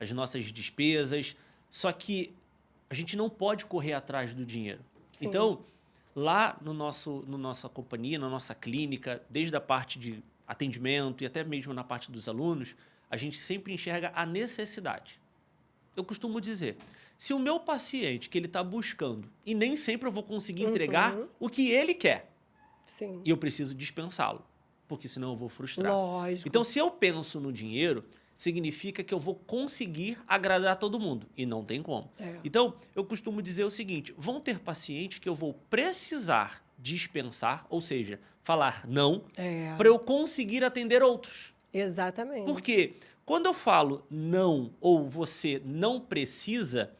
as nossas despesas, só que a gente não pode correr atrás do dinheiro. Sim. Então, lá no nossa companhia, na nossa clínica, desde a parte de atendimento e até mesmo na parte dos alunos, a gente sempre enxerga a necessidade. Eu costumo dizer, se o meu paciente que ele está buscando, e nem sempre eu vou conseguir entregar o que ele quer, Sim. e eu preciso dispensá-lo, porque senão eu vou frustrar. Lógico. Então, se eu penso no dinheiro, significa que eu vou conseguir agradar todo mundo, e não tem como. Então, eu costumo dizer o seguinte, vão ter pacientes que eu vou precisar dispensar, ou seja, falar não, para eu conseguir atender outros. Exatamente. Porque quando eu falo não ou você não precisa,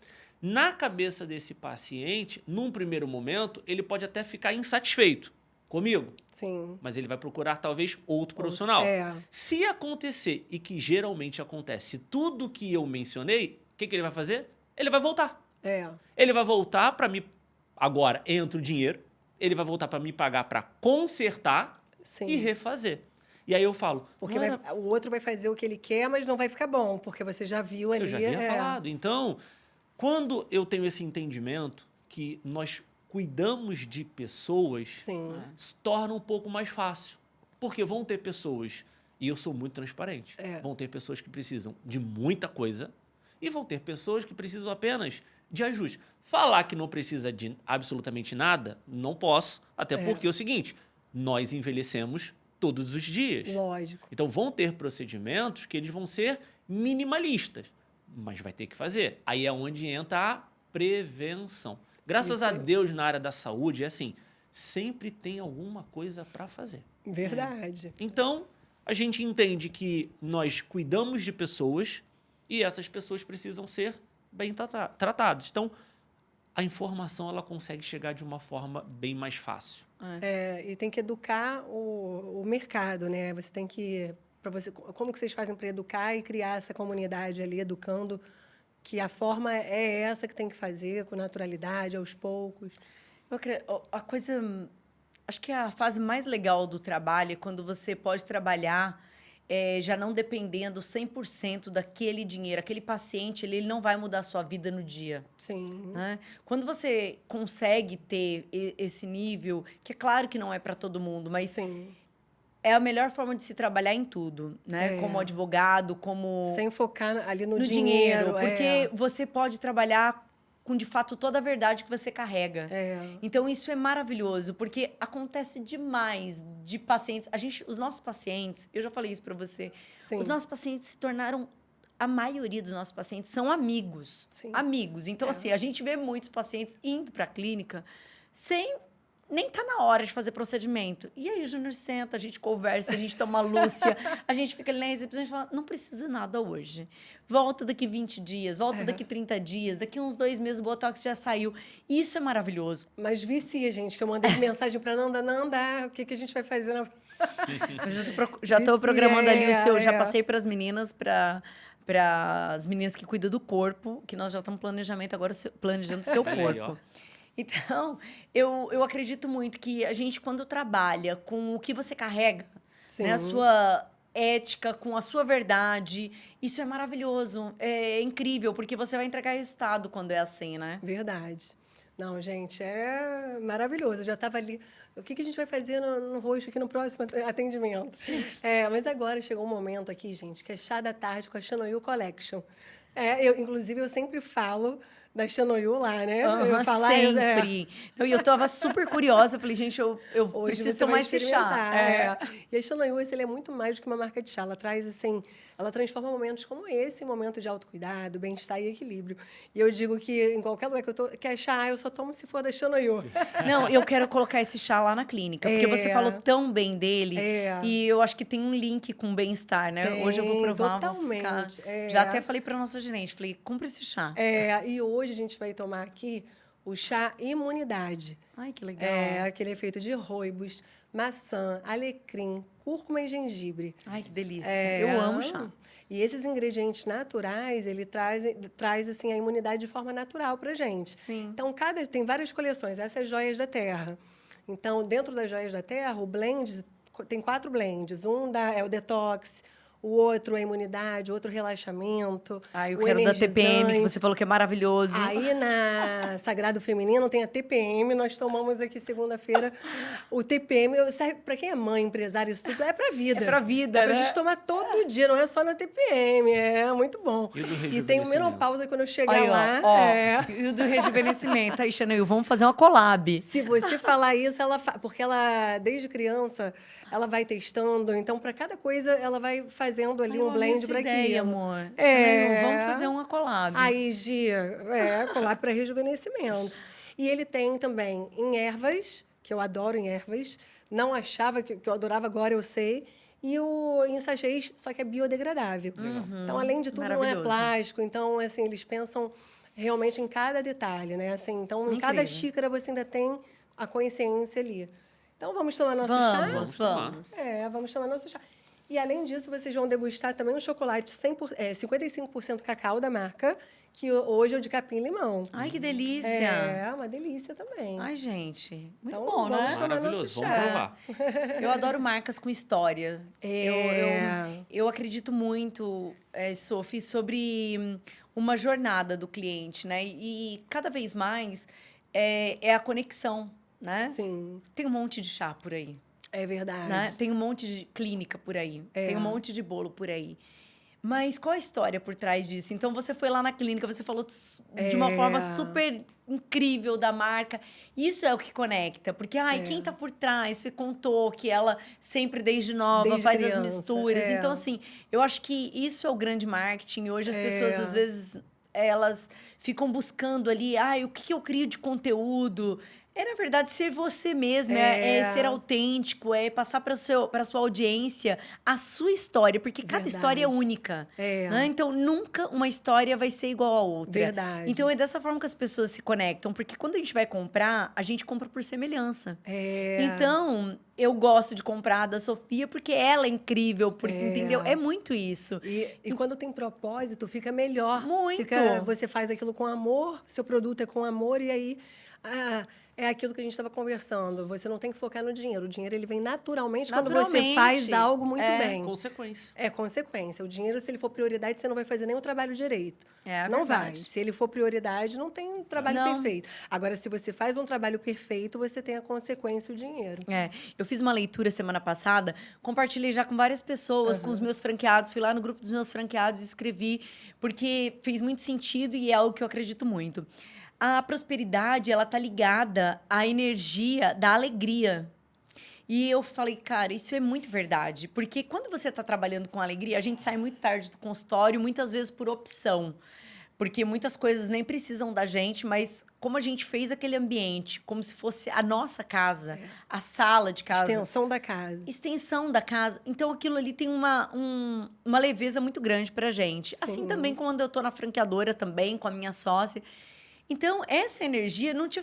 na cabeça desse paciente, num primeiro momento, ele pode até ficar insatisfeito comigo. Sim. Mas ele vai procurar talvez outro profissional. Se acontecer, e que geralmente acontece, tudo que eu mencionei, o que ele vai fazer? Ele vai voltar. Ele vai voltar para me... Agora entra o dinheiro, ele vai voltar para me pagar para consertar e refazer. E aí eu falo... Porque o outro vai fazer o que ele quer, mas não vai ficar bom, porque você já viu ali... Eu já havia falado. Então, quando eu tenho esse entendimento que nós cuidamos de pessoas, se torna um pouco mais fácil. Porque vão ter pessoas, e eu sou muito transparente, vão ter pessoas que precisam de muita coisa e vão ter pessoas que precisam apenas de ajuste. Falar que não precisa de absolutamente nada, não posso, até porque é o seguinte, nós envelhecemos todos os dias. Lógico. Então, vão ter procedimentos que eles vão ser minimalistas, mas vai ter que fazer. Aí é onde entra prevenção. Graças Isso a aí. Deus, na área da saúde, é assim, sempre tem alguma coisa para fazer. Verdade. Então, a gente entende que nós cuidamos de pessoas e essas pessoas precisam ser bem tratadas. Então, a informação ela consegue chegar de uma forma bem mais fácil. E tem que educar o mercado, né? Você tem que... como que vocês fazem para educar e criar essa comunidade ali, educando que a forma é essa que tem que fazer, com naturalidade, aos poucos? A coisa... Acho que a fase mais legal do trabalho é quando você pode trabalhar já não dependendo 100% daquele dinheiro. Aquele paciente, ele não vai mudar a sua vida no dia. Sim. Né? Quando você consegue ter esse nível, que é claro que não é para todo mundo, mas Sim. é a melhor forma de se trabalhar em tudo, né? Como advogado, como... Sem focar ali no dinheiro. dinheiro. Porque você pode trabalhar com, de fato, toda a verdade que você carrega. Então, isso é maravilhoso, porque acontece demais de pacientes... os nossos pacientes, eu já falei isso para você, Sim. os nossos pacientes se tornaram... A maioria dos nossos pacientes são amigos. Sim. Amigos. Então, assim, a gente vê muitos pacientes indo para a clínica sem... Nem tá na hora de fazer procedimento. E aí, o Júnior senta, a gente conversa, a gente toma lúcia, a gente fica ali na recepção e fala, não precisa nada hoje. Volta daqui 20 dias, volta daqui 30 dias, daqui uns 2 meses o Botox já saiu. Isso é maravilhoso. Mas vicia, gente, que eu mandei mensagem para Nanda, o que a gente vai fazer na... Mas já estou programando ali o seu, já passei para as meninas, para as meninas que cuidam do corpo, que nós já estamos planejando o seu corpo. Então, eu acredito muito que a gente, quando trabalha com o que você carrega, né, a sua ética, com a sua verdade, isso é maravilhoso, é incrível, porque você vai entregar resultado quando é assim, né? Verdade. Não, gente, é maravilhoso. Eu já estava ali... O que a gente vai fazer no rosto aqui no próximo atendimento? Mas agora chegou um momento aqui, gente, que é chá da tarde com a Shanoyu Collection. Inclusive, eu sempre falo da Shanoyu lá, né? Eu falar, sempre. E eu estava super curiosa. Eu falei, gente, eu preciso tomar esse chá. E a Shanoyu, ele é muito mais do que uma marca de chá. Ela traz, assim... Ela transforma momentos como esse, momento de autocuidado, bem-estar e equilíbrio. E eu digo que em qualquer lugar que eu tô, quer chá, eu só tomo se for da Shanoyu. Não, eu quero colocar esse chá lá na clínica, porque você falou tão bem dele. E eu acho que tem um link com bem-estar, né? Hoje eu vou provar, totalmente. Vou ficar... Já até falei para nossa gerente, falei, compra esse chá. E hoje a gente vai tomar aqui o chá Imunidade. Ai, que legal. Aquele é feito de rooibos, maçã, alecrim, cúrcuma e gengibre. Ai, que delícia. Eu amo chá. E esses ingredientes naturais, ele traz assim, a imunidade de forma natural para a gente. Sim. Então, tem várias coleções. Essas Joias da Terra. Então, dentro das Joias da Terra, o blend, tem 4 blends. É o detox, o outro é a imunidade, o outro relaxamento. Eu quero da TPM, que você falou que é maravilhoso. Aí, na Sagrado Feminino, tem a TPM. Nós tomamos aqui segunda-feira o TPM. Serve para quem é mãe, empresário, isso tudo é para vida. É para vida, né? Pra gente tomar todo dia, não é só na TPM. É muito bom. E tem o menopausa quando eu chegar aí, lá. E o do rejuvenescimento. Aí, Shanoyu, vamos fazer uma collab. Se você falar isso, porque ela, desde criança, ela vai testando. Então, para cada coisa, ela vai fazendo ali um blend para aquilo. Amor. Shanoyu, vamos fazer uma collab. Aí, Gia, collab para rejuvenescimento. E ele tem também em ervas, que eu adoro em ervas. Não achava que eu adorava, agora eu sei. E o em sachês, só que é biodegradável. Então, além de tudo, não é plástico. Então, assim, eles pensam realmente em cada detalhe, né? Assim, então, em cada xícara você ainda tem a consciência ali. Então, vamos tomar nosso chá? Vamos. Vamos tomar nosso chá. E, além disso, vocês vão degustar também um chocolate 55% cacau da marca, que hoje é o de capim-limão. Ai, que delícia! É uma delícia também. Ai, gente, muito então, bom, né? Maravilhoso, vamos provar. Eu adoro marcas com história. Eu acredito muito, Sophie, sobre uma jornada do cliente, né? E cada vez mais é a conexão, né? Sim. Tem um monte de chá por aí. É verdade. Né? Tem um monte de clínica por aí. Tem um monte de bolo por aí. Mas qual a história por trás disso? Então, você foi lá na clínica, você falou de uma forma super incrível da marca. Isso é o que conecta. Porque, quem está por trás? Você contou que ela sempre, desde nova, faz criança, as misturas. Então, assim, eu acho que isso é o grande marketing. Hoje, as pessoas, às vezes, elas ficam buscando ali, o que eu crio de conteúdo? É, na verdade, ser você mesmo, é ser autêntico, é passar para sua audiência a sua história, porque cada história é Verdade. única. Né? Então, nunca uma história vai ser igual a outra. Verdade. Então, é dessa forma que as pessoas se conectam, porque quando a gente vai comprar, a gente compra por semelhança. Então, eu gosto de comprar da Sofia porque ela é incrível, entendeu? É muito isso. E quando tem propósito, fica melhor. Muito. Você faz aquilo com amor, seu produto é com amor, e aí é aquilo que a gente estava conversando. Você não tem que focar no dinheiro. O dinheiro ele vem naturalmente quando você faz algo muito bem. Consequência. É consequência. O dinheiro, se ele for prioridade, você não vai fazer nem o trabalho direito. Não vai. Verdade. Se ele for prioridade, não tem um trabalho perfeito. Agora, se você faz um trabalho perfeito, você tem a consequência, o dinheiro. Eu fiz uma leitura semana passada, compartilhei já com várias pessoas, com os meus franqueados, fui lá no grupo dos meus franqueados, escrevi, porque fez muito sentido e é algo que eu acredito muito. A prosperidade, ela tá ligada à energia da alegria. E eu falei, cara, isso é muito verdade. Porque quando você está trabalhando com alegria, a gente sai muito tarde do consultório, muitas vezes por opção. Porque muitas coisas nem precisam da gente, mas como a gente fez aquele ambiente, como se fosse a nossa casa, a sala de casa. Extensão da casa. Extensão da casa. Então, aquilo ali tem uma leveza muito grande pra gente. Sim. Assim também quando eu tô na franqueadora também, com a minha sócia. Então, essa energia não te...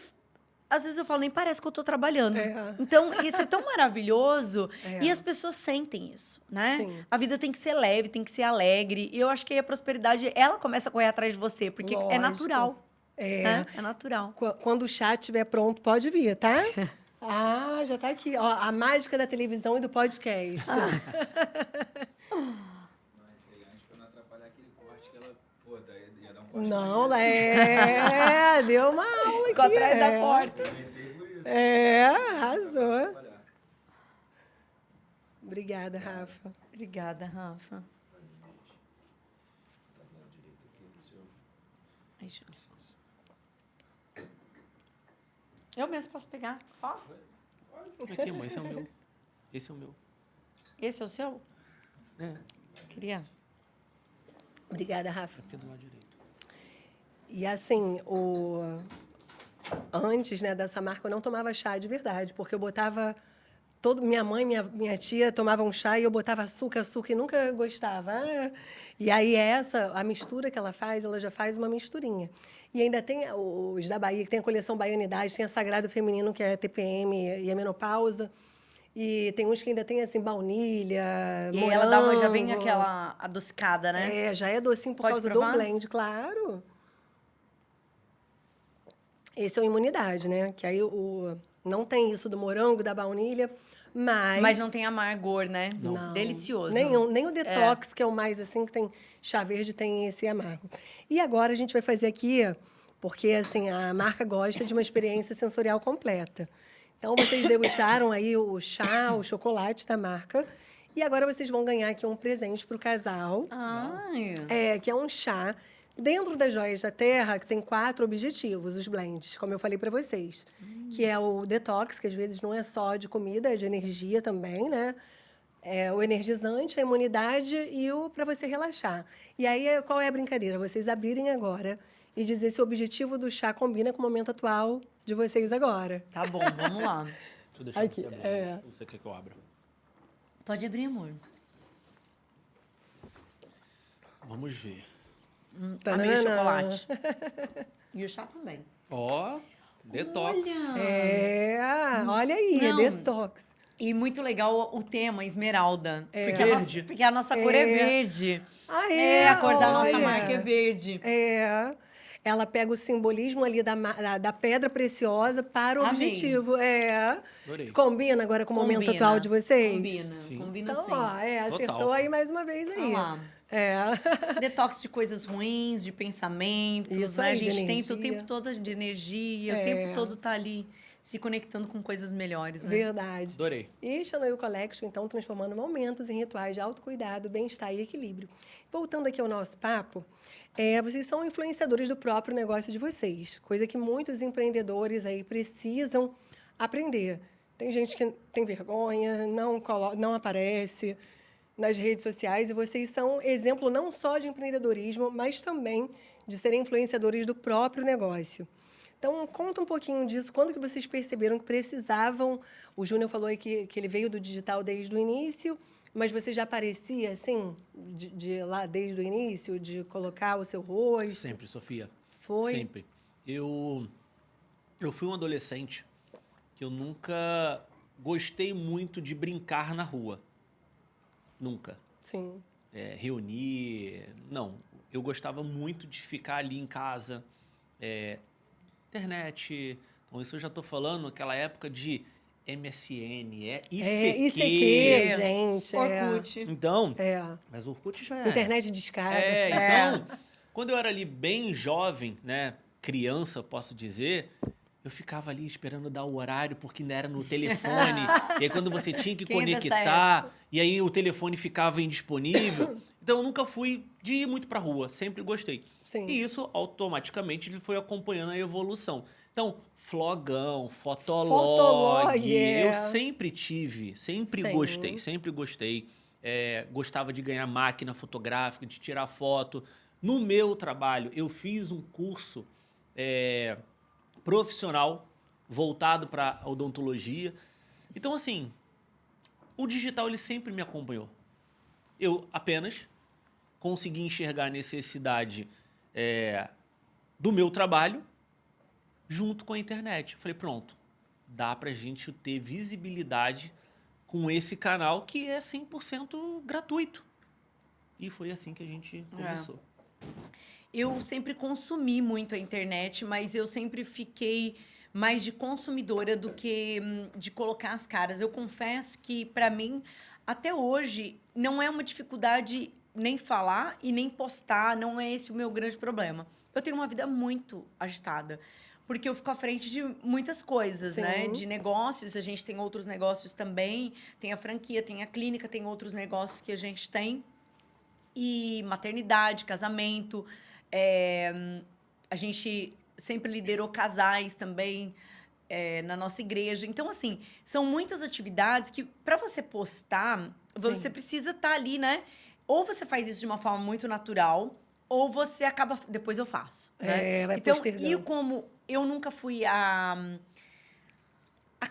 Às vezes eu falo, nem parece que eu tô trabalhando. Então, isso é tão maravilhoso. E as pessoas sentem isso, né? Sim. A vida tem que ser leve, tem que ser alegre. E eu acho que aí a prosperidade, ela começa a correr atrás de você. Porque é natural. É natural. Quando o chat estiver pronto, pode vir, tá? Já tá aqui. Ó, a mágica da televisão e do podcast. Não, deu uma aula aqui. Ficou atrás da porta. Arrasou. Obrigada, Rafa. Obrigada, Rafa. Eu mesmo posso pegar? Posso? Aqui, amor, esse é o meu. Esse é o meu. Esse é o seu? Queria. Obrigada, Rafa. Aqui do lado direito. E assim, antes, né, dessa marca, eu não tomava chá de verdade, porque eu botava... Minha mãe, minha tia tomavam chá e eu botava açúcar e nunca gostava. E aí a mistura que ela já faz uma misturinha. E ainda tem os da Bahia, que tem a coleção Baianidade, tem a Sagrado Feminino, que é TPM e a menopausa. E tem uns que ainda tem, assim, baunilha, e morango. ela já vem aquela adocicada, né? Já é docinho por causa do blend, claro. Esse é o imunidade, né? Que aí não tem isso do morango, da baunilha, mas não tem amargor, né? Não. Delicioso. Nem o detox, que é o mais assim, que tem chá verde, tem esse amargo. E agora a gente vai fazer aqui, porque assim, a marca gosta de uma experiência sensorial completa. Então, vocês degustaram aí o chá, o chocolate da marca. E agora vocês vão ganhar aqui um presente para o casal. Que é um chá dentro das Joias da Terra, que tem 4 objetivos, os blends, como eu falei para vocês. Que é o detox, que às vezes não é só de comida, é de energia também, né? É o energizante, a imunidade e o para você relaxar. E aí, qual é a brincadeira? Vocês abrirem agora e dizer se o objetivo do chá combina com o momento atual de vocês agora. Tá bom, vamos lá. Deixa eu deixar Aqui, você abrir. Você quer que eu abra? Pode abrir, amor. Vamos ver. Amei o chocolate. E o chá também. Detox. Olha aí, detox. E muito legal o tema, esmeralda. Porque a nossa cor é verde. A cor da nossa marca é verde. Ela pega o simbolismo ali da pedra preciosa para o objetivo. Adorei. Combina agora com o momento atual de vocês? Combina Então, sim. acertou Total. aí mais uma vez aí. Vamos lá. Detox de coisas ruins, de pensamentos, Isso né? aí, A gente de tenta o energia. tempo todo de energia, o tempo todo tá ali se conectando com coisas melhores, né? Verdade. Adorei. E Chanel Collection, então, transformando momentos em rituais de autocuidado, bem-estar e equilíbrio. Voltando aqui ao nosso papo, vocês são influenciadores do próprio negócio de vocês, coisa que muitos empreendedores aí precisam aprender. Tem gente que tem vergonha, não aparece nas redes sociais, e vocês são exemplo não só de empreendedorismo, mas também de serem influenciadores do próprio negócio. Então, conta um pouquinho disso. Quando que vocês perceberam que precisavam... O Júnior falou aí que ele veio do digital desde o início, mas você já parecia, assim, de lá desde o início, de colocar o seu rosto? Sempre, Sofia. Foi? Sempre. Eu fui um adolescente que eu nunca gostei muito de brincar na rua. Nunca. Sim. Reunir... Não. Eu gostava muito de ficar ali em casa, internet. Então, isso eu já estou falando naquela época de MSN, ICQ. Gente. Orkut. Então, É. mas o Orkut já é. Internet de escada. Então, quando eu era ali bem jovem, né, criança, posso dizer, eu ficava ali esperando dar o horário, porque ainda era no telefone. E aí, quando você tinha que Quem é dessa conectar, e aí o telefone ficava indisponível. Então, eu nunca fui de ir muito pra rua, sempre gostei. Sim. E isso, automaticamente, ele foi acompanhando a evolução. Então, flogão, fotolog, eu sempre tive, sempre Sim. gostei. Gostava de ganhar máquina fotográfica, de tirar foto. No meu trabalho, eu fiz um curso profissional voltado para odontologia. Então, assim, o digital ele sempre me acompanhou. Eu apenas consegui enxergar a necessidade do meu trabalho junto com a internet. Eu falei, pronto, dá pra gente ter visibilidade com esse canal que é 100% gratuito. E foi assim que a gente começou. Eu sempre consumi muito a internet, mas eu sempre fiquei mais de consumidora do que de colocar as caras. Eu confesso que, para mim, até hoje, não é uma dificuldade nem falar e nem postar, não é esse o meu grande problema. Eu tenho uma vida muito agitada, porque eu fico à frente de muitas coisas, Sim. né? De negócios, a gente tem outros negócios também, tem a franquia, tem a clínica, tem outros negócios que a gente tem. E maternidade, casamento, a gente sempre liderou casais também na nossa igreja. Então, assim, são muitas atividades que, para você postar, você precisa estar ali, né? Ou você faz isso de uma forma muito natural, ou você acaba... Depois eu faço, né? Vai então, postergando. e como eu nunca fui a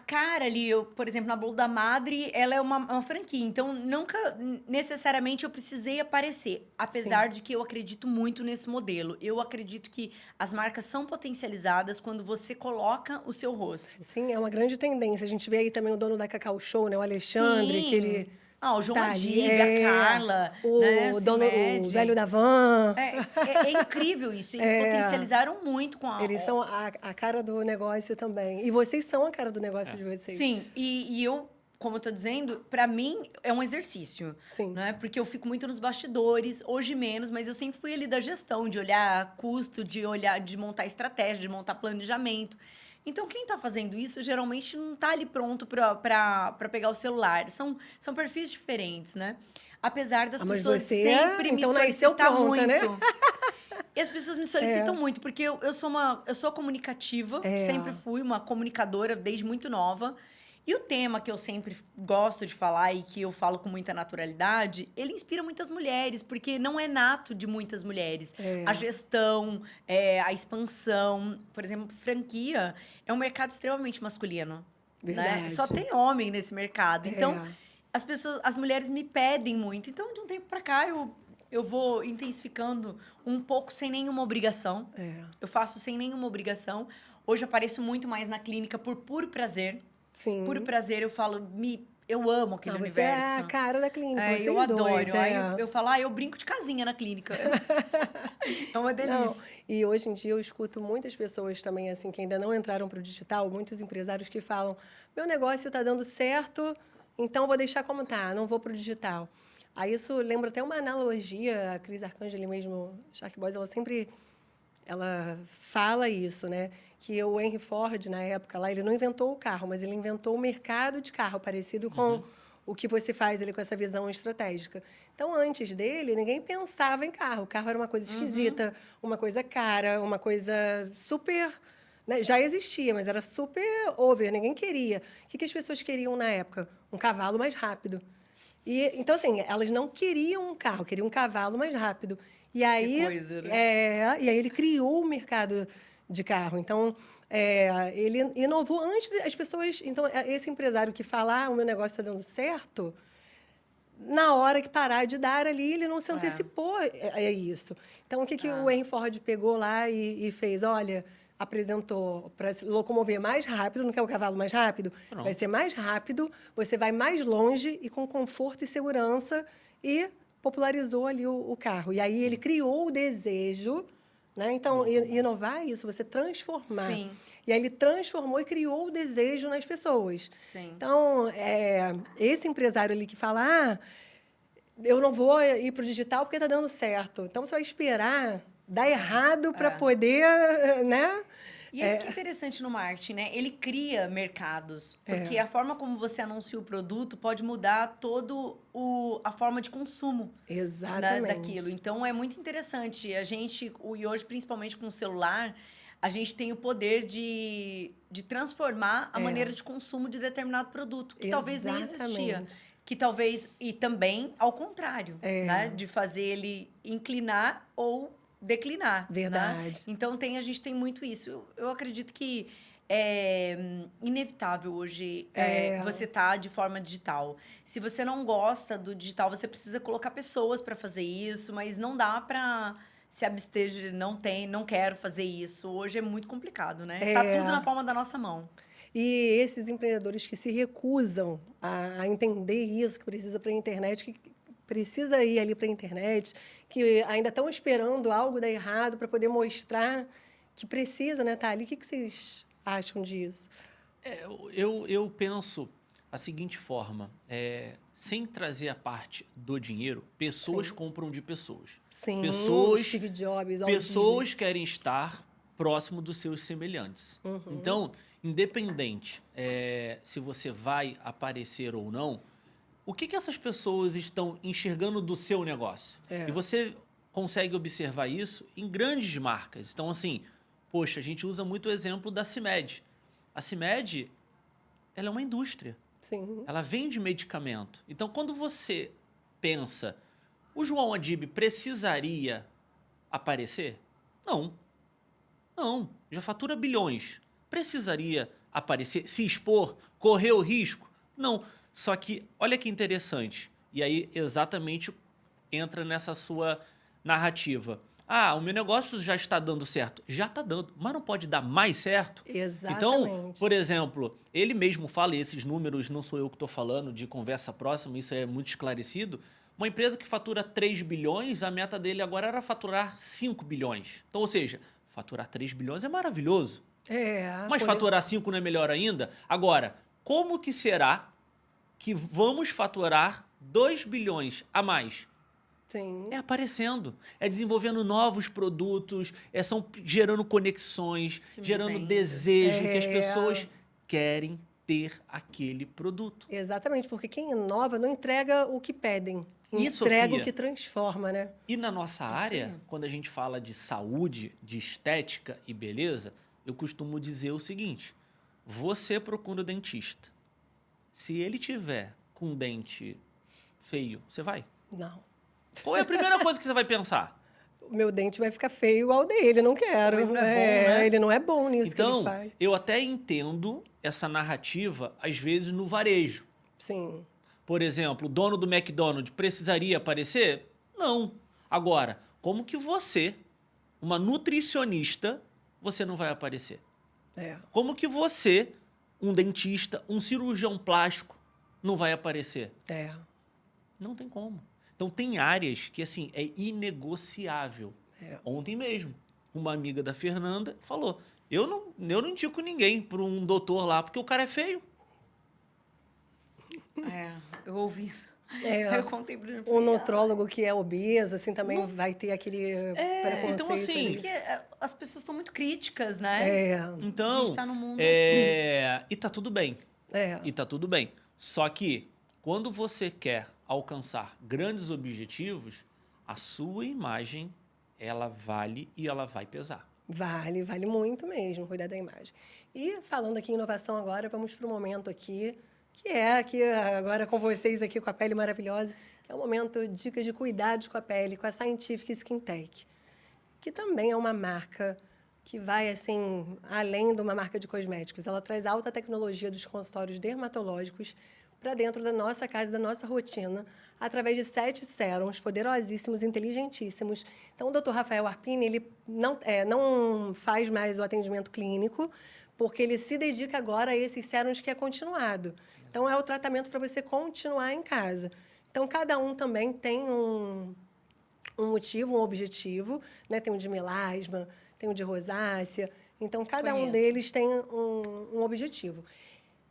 cara ali, por exemplo, na Bolo da Madre, ela é uma franquia. Então, nunca necessariamente eu precisei aparecer. Apesar de que eu acredito muito nesse modelo. Eu acredito que as marcas são potencializadas quando você coloca o seu rosto. Sim, é uma grande tendência. A gente vê aí também o dono da Cacau Show, né? O Alexandre, Sim. que ele... O João tá Adiga, ali, a Carla, né? O velho da van. É incrível isso. Eles potencializaram muito com a... Eles são a cara do negócio também. E vocês são a cara do negócio de vocês. Sim, e eu, como eu tô dizendo, para mim é um exercício. Sim. Né? Porque eu fico muito nos bastidores, hoje menos, mas eu sempre fui ali da gestão, de olhar custo, de montar estratégia, de montar planejamento. Então, quem está fazendo isso, geralmente não está ali pronto para pegar o celular. São perfis diferentes, né? Apesar das pessoas sempre me solicitar muito. Né? E as pessoas me solicitam muito, porque eu sou comunicativa, sempre fui uma comunicadora desde muito nova. E o tema que eu sempre gosto de falar e que eu falo com muita naturalidade, ele inspira muitas mulheres, porque não é nato de muitas mulheres. A gestão, a expansão, por exemplo, franquia é um mercado extremamente masculino. Verdade. Né? Só tem homem nesse mercado. Então, as mulheres me pedem muito. Então, de um tempo para cá, eu vou intensificando um pouco sem nenhuma obrigação. Eu faço sem nenhuma obrigação. Hoje eu apareço muito mais na clínica por puro prazer. Sim. Por prazer, eu falo, eu amo aquele universo. Você é a cara da clínica, vocês eu adoro. dois. Aí eu falo, eu brinco de casinha na clínica. É uma delícia. Não, e hoje em dia eu escuto muitas pessoas também, assim, que ainda não entraram para o digital, muitos empresários que falam, meu negócio está dando certo, então vou deixar como está, não vou para o digital. Aí isso lembra até uma analogia, a Cris Arcangeli mesmo, Shark Boys, ela fala isso, né? Que o Henry Ford, na época lá, ele não inventou o carro, mas ele inventou o mercado de carro, parecido com o que você faz ali com essa visão estratégica. Então, antes dele, ninguém pensava em carro. O carro era uma coisa esquisita, uma coisa cara, uma coisa super... Né? Já existia, mas era super over, ninguém queria. O que as pessoas queriam na época? Um cavalo mais rápido. Então, assim, elas não queriam um carro, queriam um cavalo mais rápido. E aí, coisa, né? e aí ele criou o mercado de carro. Então, ele inovou antes das pessoas... Então, esse empresário que fala, o meu negócio está dando certo, na hora que parar de dar ali, ele não se antecipou a isso. Então, o que o Henry Ford pegou lá e fez? Olha, apresentou para se locomover mais rápido, não quer o cavalo mais rápido? Pronto. Vai ser mais rápido, você vai mais longe e com conforto e segurança, e popularizou ali o carro. E aí ele criou o desejo, né? Então, inovar é isso, você transformar. Sim. E aí ele transformou e criou o desejo nas pessoas. Sim. Então, esse empresário ali que fala, eu não vou ir para o digital porque está dando certo. Então, você vai esperar dar errado para poder, né? E isso que é interessante no marketing, né? Ele cria mercados, porque a forma como você anuncia o produto pode mudar todo a forma de consumo daquilo. Então, é muito interessante. A gente, e hoje, principalmente com o celular, a gente tem o poder de transformar a maneira de consumo de determinado produto, que talvez nem existia. Que talvez, e também ao contrário, né? De fazer ele inclinar ou declinar. Verdade. Né? Então, a gente tem muito isso. Eu acredito que é inevitável hoje você estar de forma digital. Se você não gosta do digital, você precisa colocar pessoas para fazer isso, mas não dá para se abster de não quero fazer isso. Hoje é muito complicado, né? Tá tudo na palma da nossa mão. E esses empreendedores que se recusam a entender isso, que precisa para a internet, que precisa ir ali para a internet, que ainda estão esperando algo dar errado para poder mostrar que precisa, né, tá ali. O que vocês acham disso? Eu penso a seguinte forma, sem trazer a parte do dinheiro, pessoas compram de pessoas. Sim, pessoas, Steve Jobs. Pessoas querem estar próximo dos seus semelhantes. Então, independente se você vai aparecer ou não, o que essas pessoas estão enxergando do seu negócio? E você consegue observar isso em grandes marcas. Então, assim, poxa, a gente usa muito o exemplo da CIMED. A CIMED, ela é uma indústria. Sim. Ela vende medicamento. Então, quando você pensa, o João Adib precisaria aparecer? Não. Não. Já fatura bilhões. Precisaria aparecer, se expor, correr o risco? Não. Só que, olha que interessante, e aí exatamente entra nessa sua narrativa. O meu negócio já está dando certo. Já está dando, mas não pode dar mais certo? Exatamente. Então, por exemplo, ele mesmo fala, e esses números não sou eu que estou falando, de conversa próxima, isso é muito esclarecido. Uma empresa que fatura 3 bilhões, a meta dele agora era faturar 5 bilhões. Então, ou seja, faturar 3 bilhões é maravilhoso. Mas faturar 5 não é melhor ainda? Agora, como que será que vamos faturar 2 bilhões a mais? Sim. É aparecendo, é desenvolvendo novos produtos, gerando conexões, gerando desejo, que as pessoas querem ter aquele produto. Exatamente, porque quem inova não entrega o que pedem, Isso, entrega Sofia, o que transforma, né? E na nossa área, quando a gente fala de saúde, de estética e beleza, eu costumo dizer o seguinte, você procura o dentista. Se ele tiver com um dente feio, você vai? Não. Qual é a primeira coisa que você vai pensar? O meu dente vai ficar feio igual o dele, não quero. Ele não é bom, né? Ele não é bom nisso que ele Então, faz. eu até entendo essa narrativa, às vezes, no varejo. Sim. Por exemplo, o dono do McDonald's precisaria aparecer? Não. Agora, como que você, uma nutricionista, você não vai aparecer? Como que você, um dentista, um cirurgião plástico, não vai aparecer? Não tem como. Então, tem áreas que, assim, é inegociável. Ontem mesmo, uma amiga da Fernanda falou, eu não indico ninguém para um doutor lá, porque o cara é feio. Eu ouvi isso. Eu contei para um nutrólogo que é obeso, assim, também vai ter aquele preconceito. Então, assim, porque as pessoas estão muito críticas, né? Então, a gente tá num mundo assim. E tá tudo bem. E tá tudo bem. Só que, quando você quer alcançar grandes objetivos, a sua imagem, ela vale e ela vai pesar. Vale muito mesmo cuidar da imagem. E falando aqui em inovação agora, vamos para um momento aqui, que é aqui agora com vocês aqui com a pele maravilhosa, que é o momento dicas de cuidados com a pele, com a Scientific Skin Tech, que também é uma marca que vai, assim, além de uma marca de cosméticos. Ela traz alta tecnologia dos consultórios dermatológicos para dentro da nossa casa, da nossa rotina, através de 7 sérums poderosíssimos, inteligentíssimos. Então, o Dr. Rafael Arpini, ele não faz mais o atendimento clínico, porque ele se dedica agora a esses sérums que é continuado. Então, é o tratamento para você continuar em casa. Então, cada um também tem um motivo, um objetivo, né? Tem o de melasma, tem o de rosácea. Então, cada um deles tem um objetivo.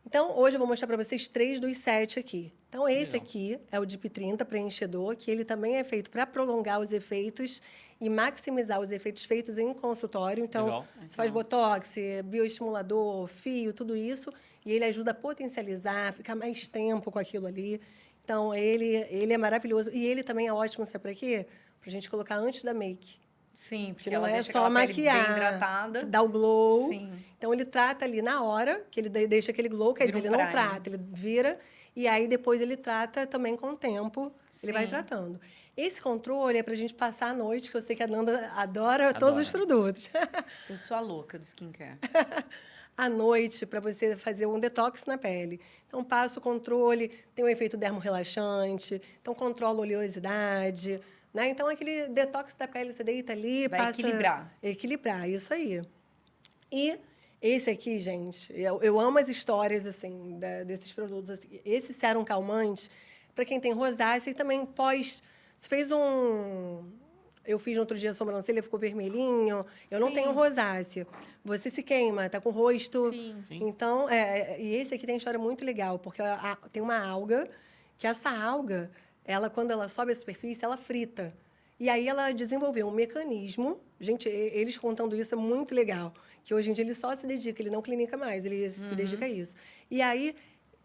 Então, hoje eu vou mostrar para vocês 3 dos 7 aqui. Então, esse aqui é o DIP 30 preenchedor, que ele também é feito para prolongar os efeitos e maximizar os efeitos feitos em consultório. Então, você faz botox, bioestimulador, fio, tudo isso, e ele ajuda a potencializar, ficar mais tempo com aquilo ali. Então, ele é maravilhoso. E ele também é ótimo, sabe para quê? Para a gente colocar antes da make. Sim, porque não ela é deixa só aquela pele maquiar, bem hidratada. dá o glow. Sim. Então, ele trata ali na hora, que ele deixa aquele glow, quer dizer, ele não trata, ele vira, e aí depois ele trata também com o tempo, ele vai tratando. Esse controle é para a gente passar a noite, que eu sei que a Nanda adora todos os produtos. Eu sou a louca do skincare. À noite, para você fazer um detox na pele. Então, passa o controle, tem um efeito dermorrelaxante, então controla a oleosidade, né? Então, aquele detox da pele, você deita ali, vai passa... Equilibrar, isso aí. E esse aqui, gente, eu amo as histórias, assim, desses produtos. Assim. Esse sérum calmante, para quem tem rosácea e também pós... Você fez um... Eu fiz no outro dia a sobrancelha, ficou vermelhinho. Eu não tenho rosácea. Você se queima, tá com o rosto. Sim. Então, e esse aqui tem história muito legal, porque tem uma alga, que essa alga, quando ela sobe a superfície, ela frita. E aí ela desenvolveu um mecanismo. Gente, eles contando isso é muito legal. Que hoje em dia ele só se dedica, ele não clinica mais, ele se dedica a isso. E aí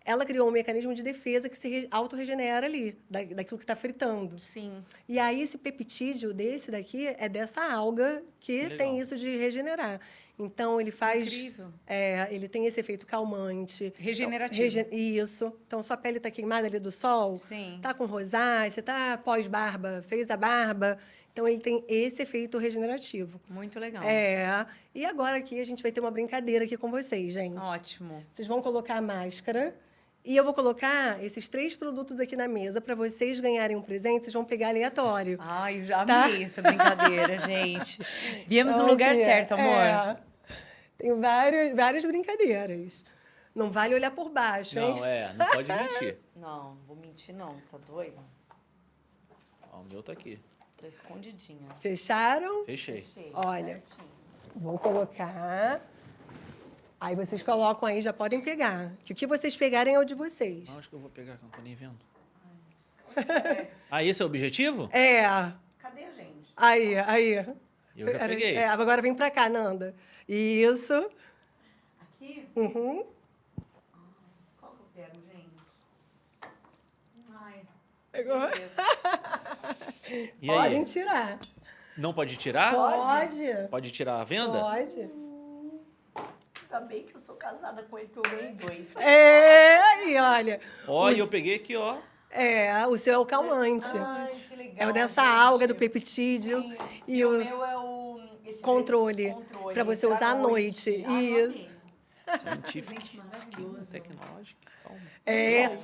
ela criou um mecanismo de defesa que se autorregenera ali, daquilo que está fritando. Sim. E aí esse peptídeo desse daqui é dessa alga que tem isso de regenerar. Então, ele faz... Incrível. Ele tem esse efeito calmante. Regenerativo. Então, isso. Então, sua pele está queimada ali do sol. Sim. Está com rosácea, está pós-barba, fez a barba. Então, ele tem esse efeito regenerativo. Muito legal. E agora aqui a gente vai ter uma brincadeira aqui com vocês, gente. Ótimo. Vocês vão colocar a máscara e eu vou colocar esses 3 produtos aqui na mesa para vocês ganharem um presente. Vocês vão pegar aleatório. Ai, eu já amei essa brincadeira, gente. Viemos no lugar certo, amor. Tem várias brincadeiras. Não vale olhar por baixo, hein? Não pode mentir. Não, vou mentir não, tá doido? Ó, o meu tá aqui. Tô escondidinha. Fecharam? Fechei. Olha, vou colocar. Aí vocês colocam aí, já podem pegar. Que o que vocês pegarem é o de vocês. Acho que eu vou pegar, que eu não tô nem vendo. Esse é o objetivo? Cadê a gente? Aí. Eu já peguei. Agora vem pra cá, Nanda. Isso. Aqui? Uhum. Qual que eu pego, gente? Ai. Pegou? E aí? Podem tirar. Não pode tirar? Pode. Pode tirar a venda? Pode. Ainda bem que eu sou casada com ele, que eu ganhei 2. Aí, olha. Ó, e eu peguei aqui, ó. O seu é o calmante. Ai, que legal. É o dessa gente. alga, do peptídeo. Sim. E o meu é o... controle. Para você usar à noite. Isso. Científico. Skin tecnológico. Calma.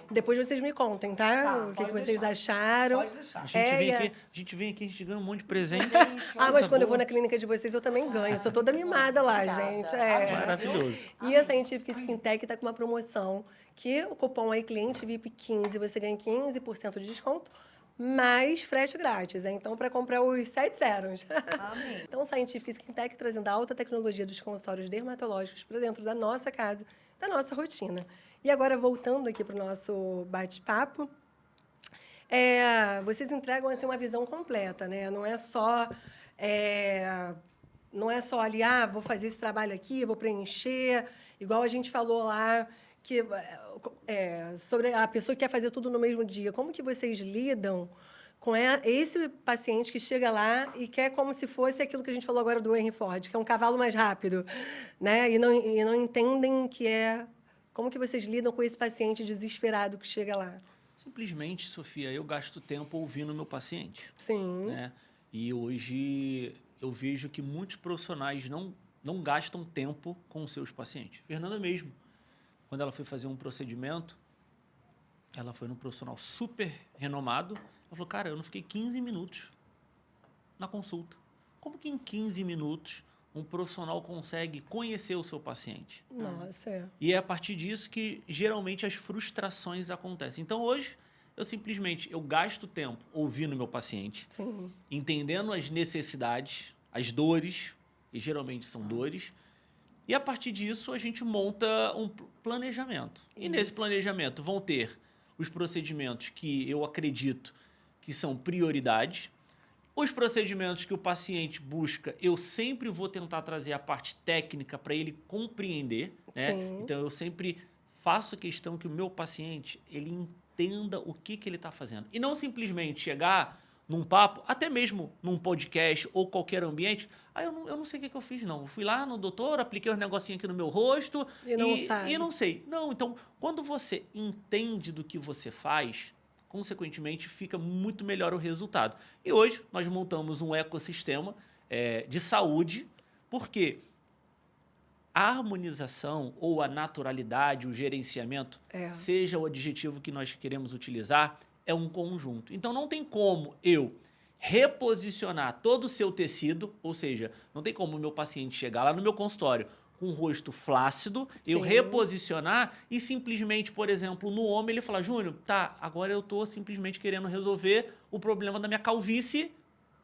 Depois vocês me contem, tá? O que vocês acharam. Pode deixar. A gente vem aqui, a gente ganha um monte de presente. Mas quando eu vou na clínica de vocês, eu também ganho. Eu sou toda mimada lá, gente. Maravilhoso. E a Scientific Skin Tech está com uma promoção que o cupom aí, cliente VIP 15, você ganha 15% de desconto, mais frete grátis. Então, para comprar os 7 sérums. Amém. Então, Scientific Skin Tech trazendo a alta tecnologia dos consultórios dermatológicos para dentro da nossa casa, da nossa rotina. E agora, voltando aqui para o nosso bate-papo, vocês entregam assim, uma visão completa, né? Não é só ali, vou fazer esse trabalho aqui, vou preencher, igual a gente falou lá, que, sobre a pessoa que quer fazer tudo no mesmo dia. Como que vocês lidam com esse paciente que chega lá e quer como se fosse aquilo que a gente falou agora do Henry Ford, que é um cavalo mais rápido, né? E não entendem que Como que vocês lidam com esse paciente desesperado que chega lá? Simplesmente, Sofia, eu gasto tempo ouvindo o meu paciente. Sim. Né? E hoje eu vejo que muitos profissionais não gastam tempo com os seus pacientes. Fernanda mesmo, quando ela foi fazer um procedimento, ela foi num profissional super renomado, ela falou, cara, eu não fiquei 15 minutos na consulta. Como que em 15 minutos um profissional consegue conhecer o seu paciente? Nossa, é. E é a partir disso que geralmente as frustrações acontecem. Então hoje eu gasto tempo ouvindo meu paciente, Sim. entendendo as necessidades, as dores, e geralmente são dores, e a partir disso a gente monta um planejamento. E nesse planejamento vão ter os procedimentos que eu acredito que são prioridades. Os procedimentos que o paciente busca, eu sempre vou tentar trazer a parte técnica para ele compreender. Né? Então, eu sempre faço questão que o meu paciente ele entenda o que ele está fazendo. E não simplesmente chegar num papo, até mesmo num podcast ou qualquer ambiente, eu não sei o que eu fiz, não. Eu fui lá no doutor, apliquei os negocinhos aqui no meu rosto e não sei. Não, então, quando você entende do que você faz, consequentemente, fica muito melhor o resultado. E hoje, nós montamos um ecossistema de saúde, porque a harmonização ou a naturalidade, o gerenciamento, seja o adjetivo que nós queremos utilizar, é um conjunto. Então, não tem como eu reposicionar todo o seu tecido, ou seja, não tem como o meu paciente chegar lá no meu consultório com o rosto flácido, eu reposicionar e simplesmente, por exemplo, no homem ele falar, Júnior, tá, agora eu tô simplesmente querendo resolver o problema da minha calvície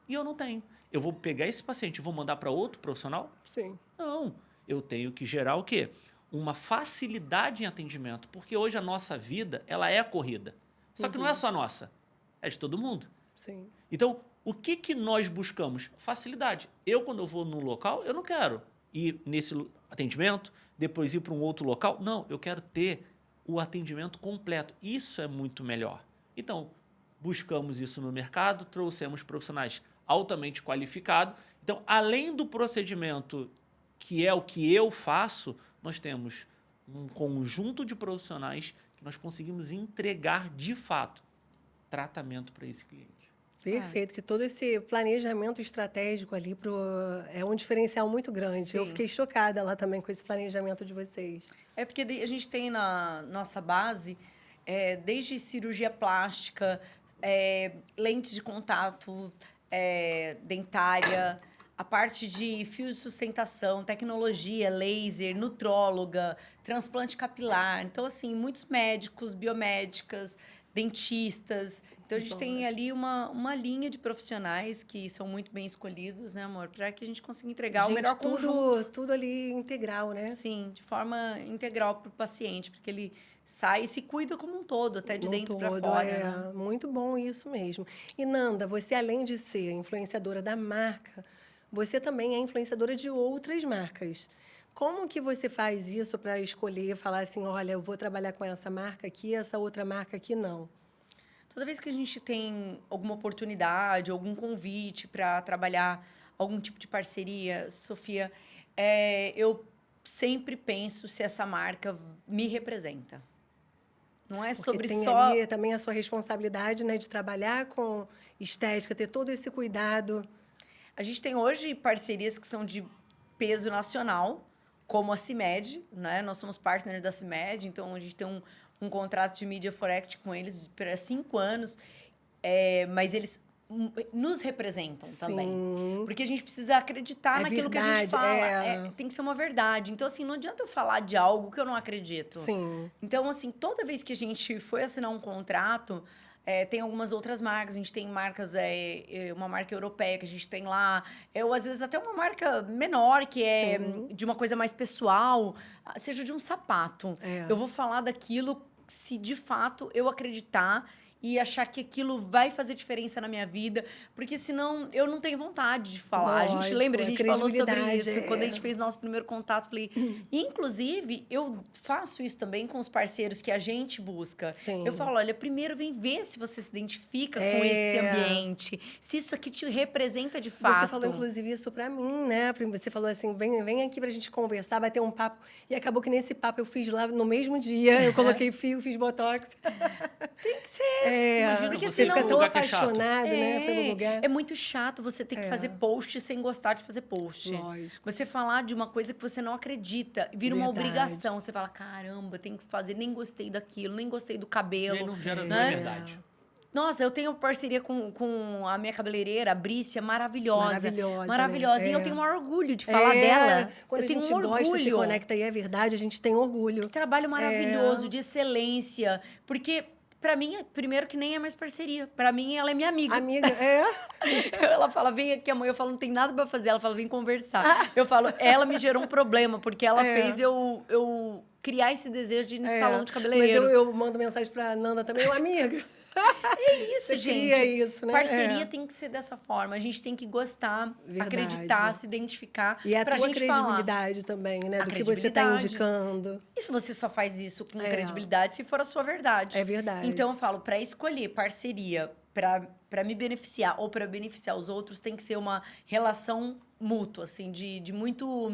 e eu não tenho. Eu vou pegar esse paciente e vou mandar para outro profissional? Sim. Não. Eu tenho que gerar o quê? Uma facilidade em atendimento, porque hoje a nossa vida, ela é corrida. Só que não é só nossa, é de todo mundo. Sim. Então, o que nós buscamos? Facilidade. Quando eu vou num local, eu não quero ir nesse atendimento, depois ir para um outro local. Não, eu quero ter o atendimento completo. Isso é muito melhor. Então, buscamos isso no mercado, trouxemos profissionais altamente qualificados. Então, além do procedimento, que é o que eu faço, nós temos um conjunto de profissionais que nós conseguimos entregar, de fato, tratamento para esse cliente. Perfeito, que todo esse planejamento estratégico ali é um diferencial muito grande. Sim. Eu fiquei chocada lá também com esse planejamento de vocês. É porque a gente tem na nossa base, desde cirurgia plástica, lentes de contato, dentária, a parte de fios de sustentação, tecnologia, laser, nutróloga, transplante capilar. Então, assim, muitos médicos, biomédicas, dentistas. Então, a gente tem ali uma linha de profissionais que são muito bem escolhidos, né, amor? Para que a gente consiga entregar o melhor conjunto. Tudo ali integral, né? Sim, de forma integral para o paciente, porque ele sai e se cuida como um todo, até de dentro para fora. Né? Muito bom isso mesmo. E, Nanda, você, além de ser influenciadora da marca, você também é influenciadora de outras marcas. Como que você faz isso para escolher, falar assim, olha, eu vou trabalhar com essa marca aqui, essa outra marca aqui não? Toda vez que a gente tem alguma oportunidade, algum convite para trabalhar algum tipo de parceria, Sofia, eu sempre penso se essa marca me representa. Não é sobre tem só... ali também a sua responsabilidade, né, de trabalhar com estética, ter todo esse cuidado. A gente tem hoje parcerias que são de peso nacional, como a CIMED, né? Nós somos partner da CIMED, então a gente tem um contrato de Media for Act com eles por 5 anos, mas eles nos representam também. Porque a gente precisa acreditar naquilo que a gente fala. Tem que ser uma verdade. Então, assim, não adianta eu falar de algo que eu não acredito. Sim. Então, assim, toda vez que a gente foi assinar um contrato, tem algumas outras marcas. A gente tem marcas, uma marca europeia que a gente tem lá. Ou, às vezes, até uma marca menor, que é de uma coisa mais pessoal, seja de um sapato. Eu vou falar daquilo se, de fato, eu acreditar e achar que aquilo vai fazer diferença na minha vida, porque senão eu não tenho vontade de falar. Lógico, a gente lembra, a gente falou sobre isso quando a gente fez nosso primeiro contato. Falei, inclusive, eu faço isso também com os parceiros que a gente busca. Sim. Eu falo, olha, primeiro vem ver se você se identifica com esse ambiente, se isso aqui te representa de fato. Você falou, inclusive, isso pra mim, né? Você falou assim, vem aqui pra gente conversar, bater um papo. E acabou que nesse papo eu fiz lá no mesmo dia, eu coloquei fio, fiz botox. Tem que ser. Imagina, porque você senão fica Fica num tão lugar que é chato. apaixonado, né, pelo lugar. É muito chato você ter que fazer post sem gostar de fazer post. Lógico. Você falar de uma coisa que você não acredita, vira uma Verdade. obrigação. Você fala, caramba, tem que fazer, nem gostei daquilo, nem gostei do E cabelo. aí não gera né? verdade. Nossa, eu tenho parceria com a minha cabeleireira, a Brícia, maravilhosa. Maravilhosa, Maravilhosa. né? E eu É. tenho um orgulho de falar dela. Quando eu a tenho gente um gosta, se orgulho. conecta e é verdade, a gente tem orgulho. Trabalho maravilhoso, de excelência. Porque, pra mim, primeiro que nem é mais parceria. Pra mim, ela é minha amiga. Amiga, é? Ela fala, vem aqui, amanhã. Eu falo, não tem nada pra fazer. Ela fala, vem conversar. Eu falo, ela me gerou um problema, porque ela fez eu criar esse desejo de ir no salão de Mas cabeleireiro. eu mando mensagem pra Nanda também, amiga. Isso, Você gente. cria isso, né? Parceria tem que ser dessa forma. A gente tem que gostar, Verdade. acreditar, se identificar. E a pra tua gente falar. credibilidade também, né? A Do que você tá credibilidade. indicando. Isso você só faz isso com credibilidade se for a sua verdade. É verdade. Então eu falo, para escolher parceria para me beneficiar ou para beneficiar os outros, tem que ser uma relação mútua, assim, de muito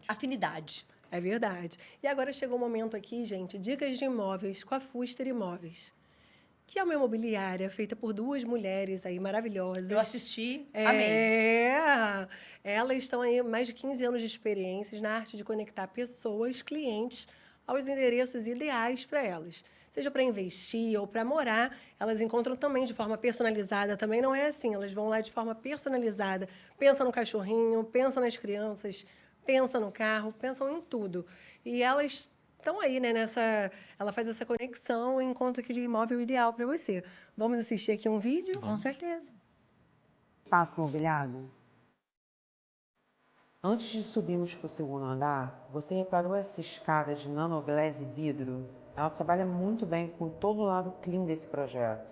afinidade. É verdade. E agora chegou o momento aqui, gente, dicas de imóveis com a Fuster Imóveis, que é uma imobiliária feita por duas mulheres aí maravilhosas. Eu assisti, amei. Elas estão aí mais de 15 anos de experiências na arte de conectar pessoas, clientes, aos endereços ideais para elas. Seja para investir ou para morar, elas encontram também de forma personalizada. Também não é assim, elas vão lá de forma personalizada. Pensa no cachorrinho, pensa nas crianças, pensa no carro, pensam em tudo. E elas estão aí, né, ela faz essa conexão e encontra aquele imóvel ideal para você. Vamos assistir aqui um vídeo? Com certeza. Espaço mobiliado. Antes de subirmos para o segundo andar, você reparou essa escada de nanoglass e vidro? Ela trabalha muito bem com todo o lado clean desse projeto.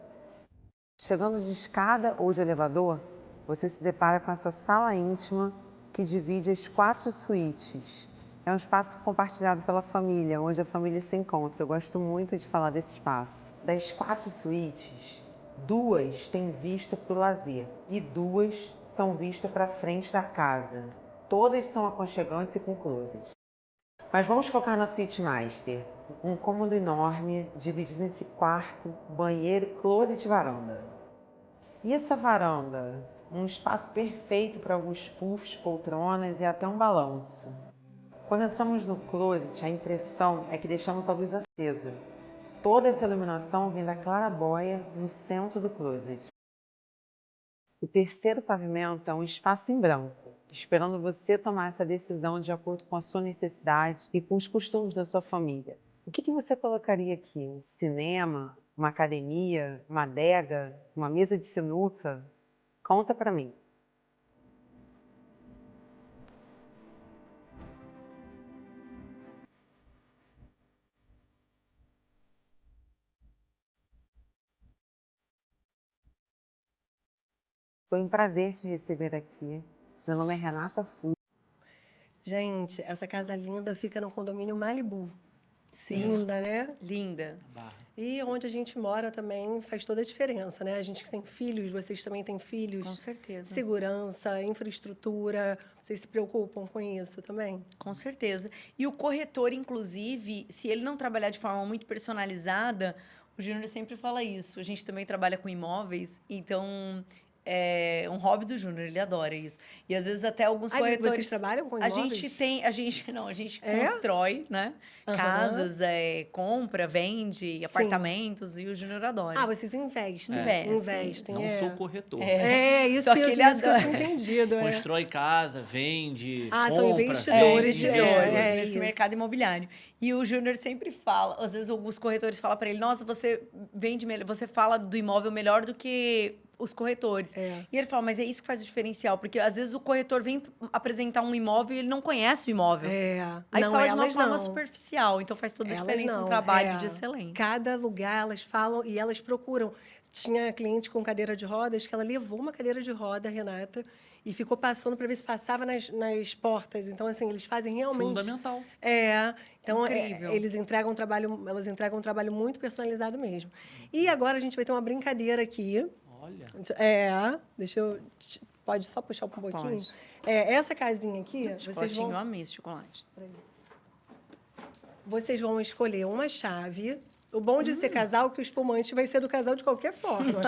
Chegando de escada ou de elevador, você se depara com essa sala íntima que divide as 4 suítes. É um espaço compartilhado pela família, onde a família se encontra. Eu gosto muito de falar desse espaço. Das 4 suítes, 2 têm vista para o lazer e 2 são vista para frente da casa. Todas são aconchegantes e com closet. Mas vamos focar na suíte master. Um cômodo enorme, dividido entre quarto, banheiro, closet e varanda. E essa varanda? Um espaço perfeito para alguns puffs, poltronas e até um balanço. Quando entramos no closet, a impressão é que deixamos a luz acesa. Toda essa iluminação vem da claraboia no centro do closet. O terceiro pavimento é um espaço em branco, esperando você tomar essa decisão de acordo com a sua necessidade e com os costumes da sua família. O que você colocaria aqui? Um cinema? Uma academia? Uma adega? Uma mesa de sinuca? Conta pra mim. Foi um prazer te receber aqui. Meu nome é Renata Fu. Gente, essa casa linda fica no condomínio Malibu. Linda, né? Linda. E onde a gente mora também faz toda a diferença, né? A gente que tem filhos, vocês também têm filhos. Com certeza. Segurança, infraestrutura, vocês se preocupam com isso também? Com certeza. E o corretor, inclusive, se ele não trabalhar de forma muito personalizada, o Júnior sempre fala isso. A gente também trabalha com imóveis, então é um hobby do Júnior, ele adora isso. E às vezes até alguns corretores... Vocês trabalham com imóveis? A gente constrói, né? Casas, compra, vende, apartamentos, e o Júnior adora. Vocês investem. Investem. Não sou corretor. Isso Só que que eu ele isso que eu adora. tinha entendido. Constrói casa, vende, são compra, investidores vende, de investe. nesse isso. mercado imobiliário. E o Júnior sempre fala, às vezes alguns corretores falam para ele, nossa, você vende melhor, você fala do imóvel melhor do que os corretores. E ele fala, mas é isso que faz o diferencial, porque às vezes o corretor vem apresentar um imóvel e ele não conhece o imóvel. Aí Não, fala de uma elas forma não. superficial, então faz toda a Elas diferença, um não, trabalho de excelência. Cada lugar elas falam e elas procuram. Tinha cliente com cadeira de rodas que ela levou uma cadeira de roda, Renata, e ficou passando para ver se passava nas portas. Então, assim, eles fazem realmente... Fundamental. Então, Incrível. elas entregam um trabalho muito personalizado mesmo. E agora a gente vai ter uma brincadeira aqui. Olha. Deixa eu... Pode só puxar um pouquinho? Pode. Essa casinha aqui, Chocolatinho, eu amei esse chocolate. vocês vão escolher uma chave, O bom de ser casal é que o espumante vai ser do casal de qualquer forma.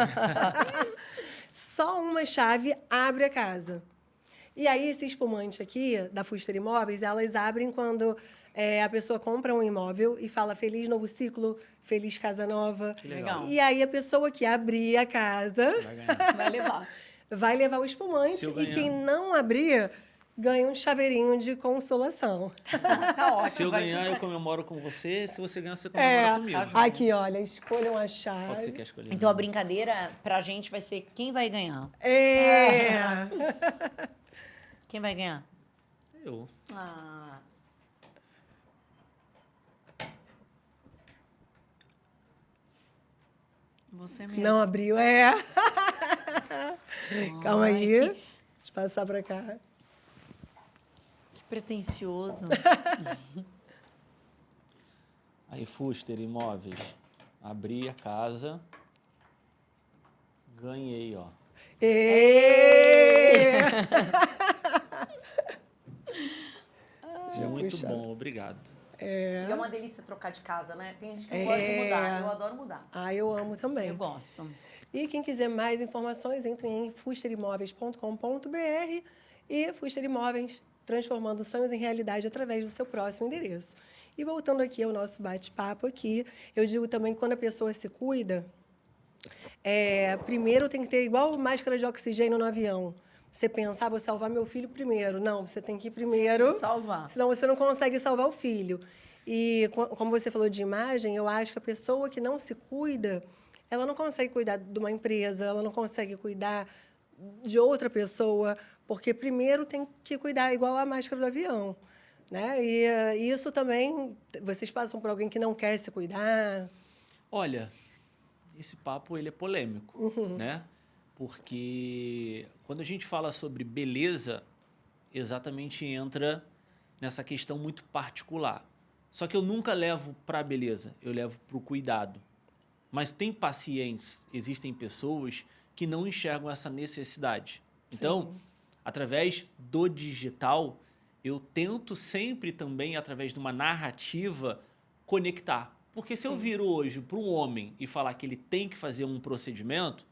Só uma chave abre a casa. E aí, esse espumante aqui, da Fuster Imóveis, elas abrem quando a pessoa compra um imóvel e fala feliz novo ciclo, feliz casa nova. Que legal. E aí, a pessoa que abrir a casa Vai ganhar. Vai levar. vai levar o espumante. Se eu E ganhar. quem não abrir, ganha um chaveirinho de consolação. Tá ótimo. Se eu vai ganhar, tudo eu bem. comemoro com você. Se você ganhar, você comemora comigo. Aqui, olha, escolham a Qual que chave. você quer escolher? Então a brincadeira pra gente vai ser quem vai ganhar. É. Quem vai ganhar? Eu. Ah. Você mesmo. Não abriu, Calma Ai, aí. que- Deixa eu passar pra cá. Que pretencioso. Aí, Fuster Imóveis. Abri a casa. Ganhei, ó. Ê! Muito puxar. bom, obrigado. E é uma delícia trocar de casa, né? Tem gente que não gosta de mudar. Eu adoro mudar. Ah, eu amo também. Eu gosto. E quem quiser mais informações, entre em fusterimóveis.com.br e Fuster Imóveis, transformando sonhos em realidade através do seu próximo endereço. E voltando aqui ao nosso bate-papo aqui, eu digo também que quando a pessoa se cuida, primeiro tem que ter igual máscara de oxigênio no avião. Você pensa, vou salvar meu filho primeiro. Não, você tem que ir primeiro, Salvar. senão você não consegue salvar o filho. E como você falou de imagem, eu acho que a pessoa que não se cuida, ela não consegue cuidar de uma empresa, ela não consegue cuidar de outra pessoa, porque primeiro tem que cuidar igual a máscara do avião, né? E isso também, vocês passam por alguém que não quer se cuidar? Olha, esse papo ele é polêmico, né? Porque quando a gente fala sobre beleza, exatamente entra nessa questão muito particular. Só que eu nunca levo para a beleza, eu levo para o cuidado. Mas tem pacientes, existem pessoas que não enxergam essa necessidade. Então, através do digital, eu tento sempre também, através de uma narrativa, conectar. Porque se eu viro hoje para um homem e falar que ele tem que fazer um procedimento,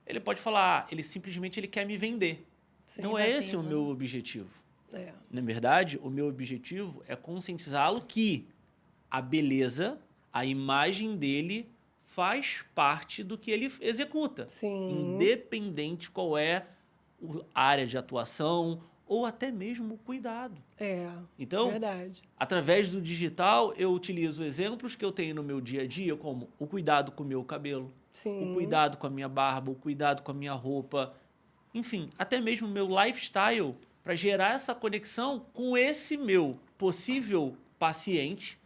ele pode falar, ele simplesmente quer me vender. Sim, Não é esse o meu objetivo. É. Na verdade, o meu objetivo é conscientizá-lo que a beleza, a imagem dele faz parte do que ele executa. Sim. Independente qual é a área de atuação ou até mesmo o cuidado. Então, Verdade. através do digital, eu utilizo exemplos que eu tenho no meu dia a dia, como o cuidado com o meu cabelo, Sim. o cuidado com a minha barba, o cuidado com a minha roupa, enfim, até mesmo o meu lifestyle, para gerar essa conexão com esse meu possível paciente,